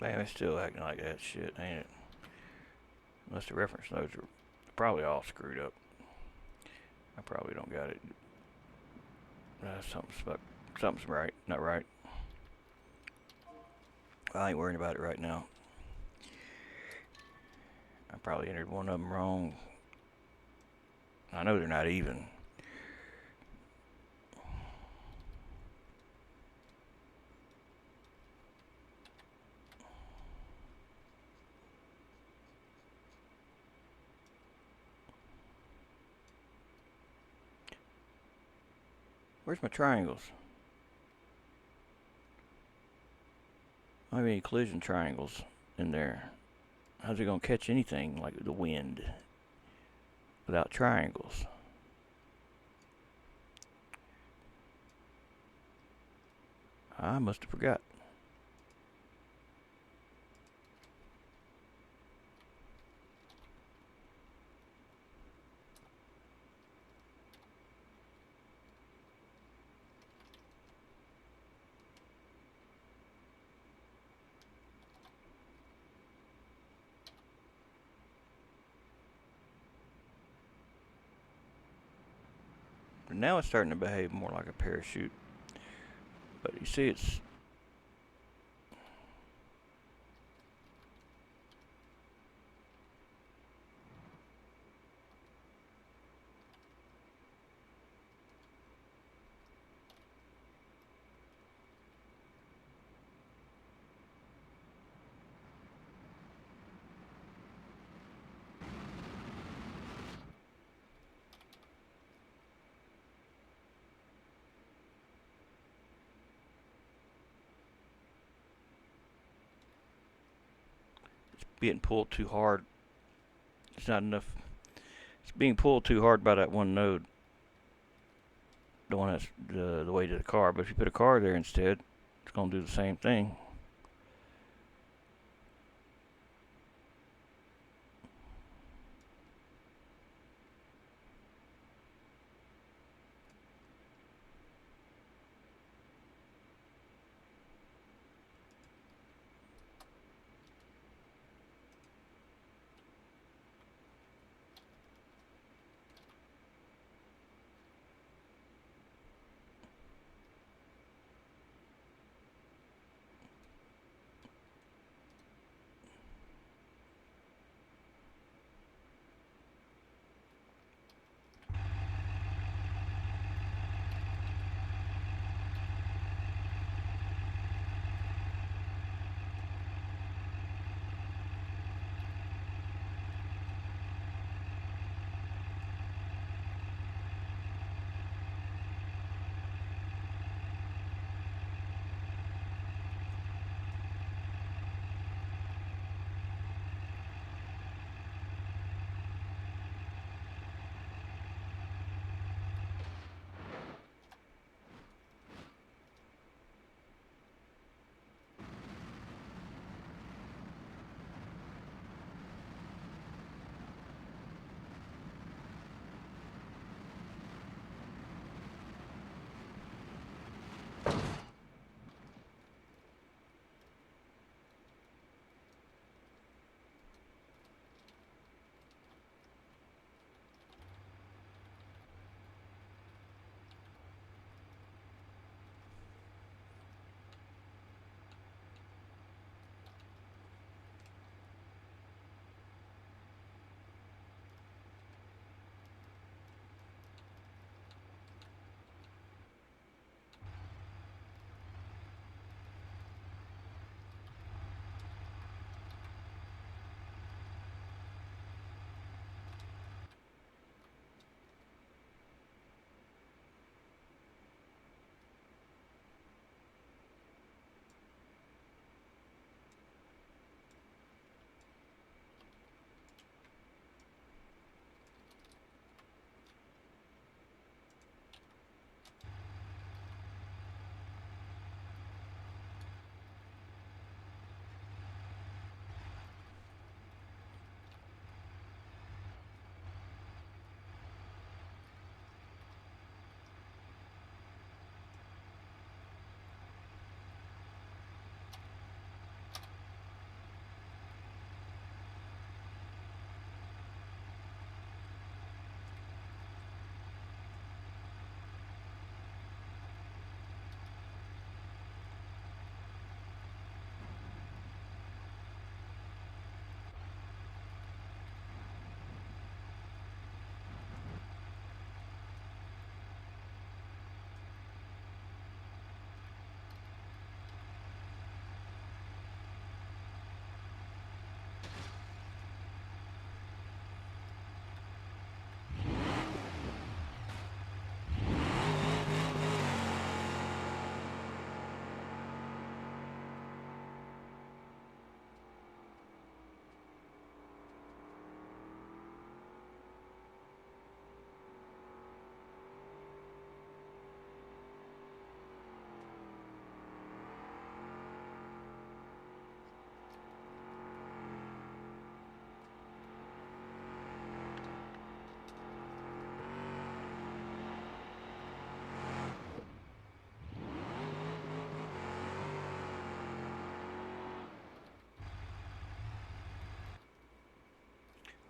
Man, it's still acting like that shit, ain't it? Unless the reference nodes are probably all screwed up. I probably don't got it. Something's right, not right. I ain't worrying about it right now. I probably entered one of them wrong. I know they're not even. Where's my triangles? don't have any collision triangles in there. How's it gonna catch anything like the wind without triangles? I must have forgot. But now it's starting to behave more like a parachute. But you see, it's being pulled too hard. It's not enough. It's being pulled too hard by that one node, the one that's the way to the car. But if you put a car there instead, it's gonna do the same thing.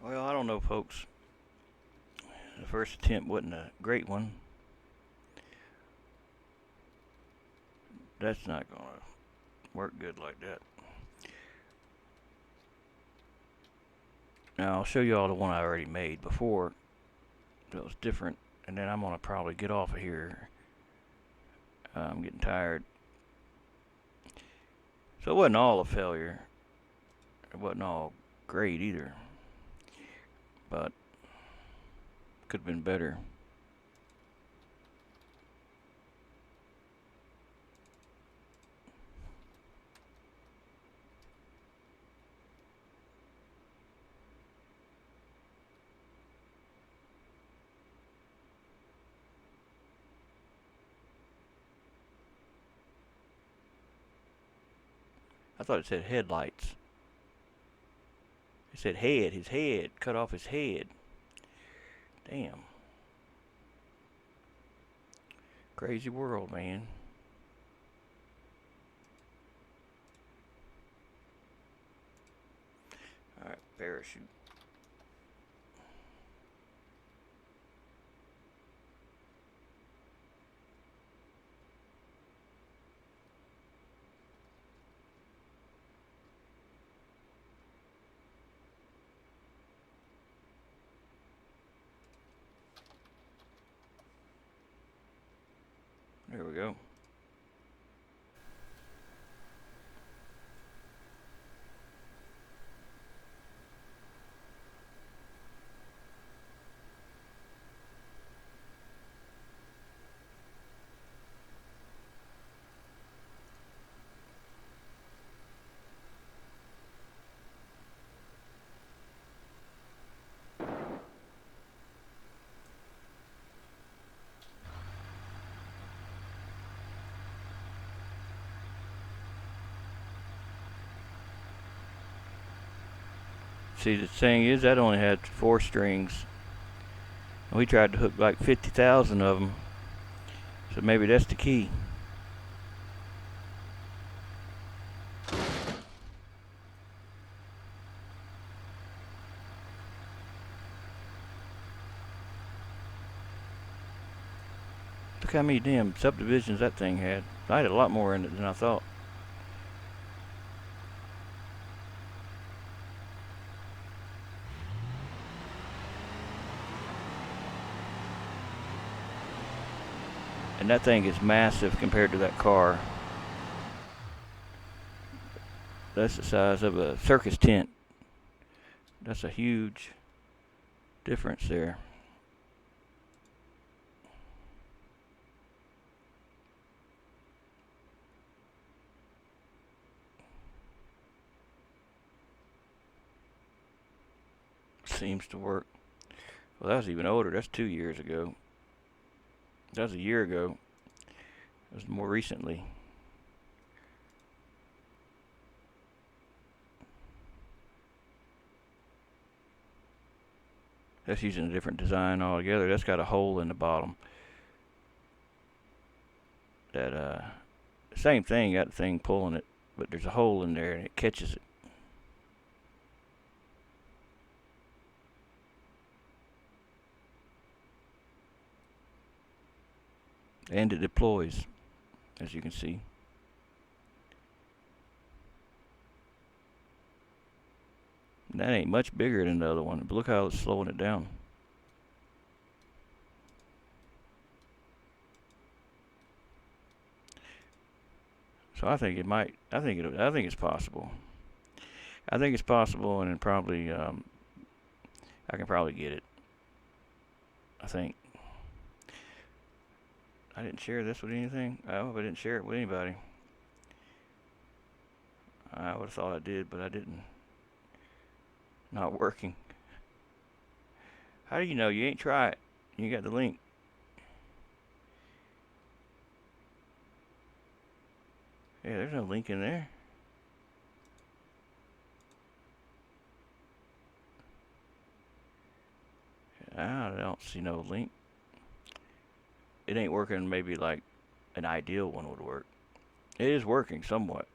Well, I don't know, folks. The first attempt wasn't a great one. That's not gonna work good like that. Now I'll show you all the one I already made before that was different, and then I'm gonna probably get off of here. I'm getting tired. So it wasn't all a failure. It wasn't all great either, but could have been better. I thought it said headlights. It said head, his head, cut off his head. Damn. Crazy world, man. Alright, parachute. There we go. See, the thing is, that only had 4 strings. We tried to hook like 50,000 of them. So maybe that's the key. Look how many damn subdivisions that thing had. I had a lot more in it than I thought. And that thing is massive compared to that car. That's the size of a circus tent. That's a huge difference there. Seems to work. Well, that was even older. That's 2 years ago. That was a year ago. It was more recently. That's using a different design altogether. That's got a hole in the bottom. That same thing. Got the thing pulling it, but there's a hole in there and it catches it. And it deploys, as you can see. And that ain't much bigger than the other one, but look how it's slowing it down. So I think it might. I think it's possible. I think it's possible, and probably I can probably get it. I think. I didn't share this with anything. I hope I didn't share it with anybody. I would have thought I did, but I didn't. Not working. How do you know? You ain't try it. You got the link. Yeah, there's no link in there. I don't see no link. It ain't working maybe like an ideal one would work. It is working somewhat.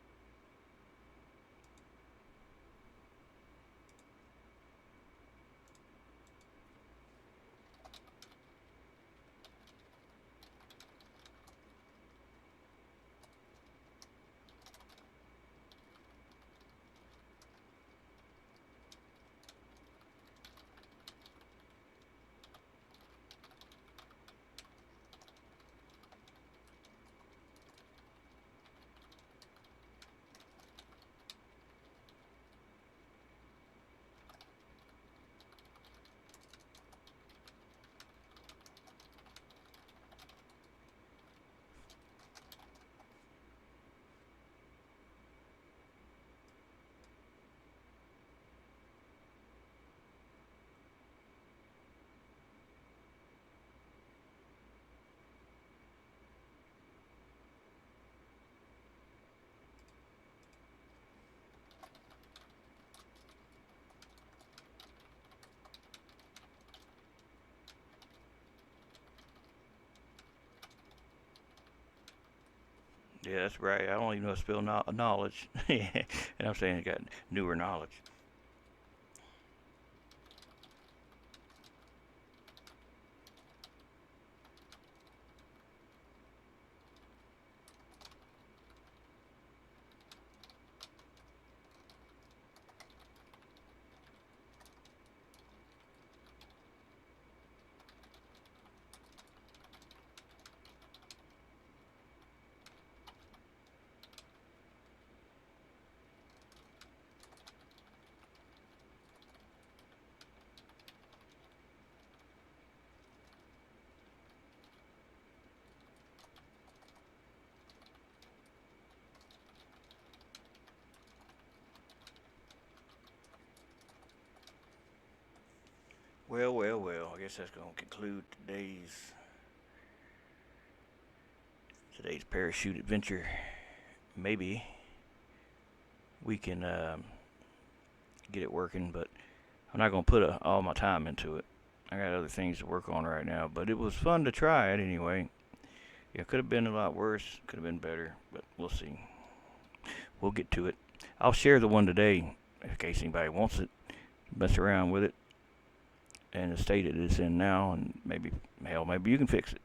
Yeah, that's right. I don't even know how to spell knowledge. And I'm saying it got newer knowledge. Well, well, well. I guess that's going to conclude today's parachute adventure. Maybe we can get it working, but I'm not going to put all my time into it. I got other things to work on right now, but it was fun to try it anyway. Yeah, could have been a lot worse, could have been better, but we'll see. We'll get to it. I'll share the one today in case anybody wants it. Mess around with it and the state it is in now, and maybe, hell, maybe you can fix it.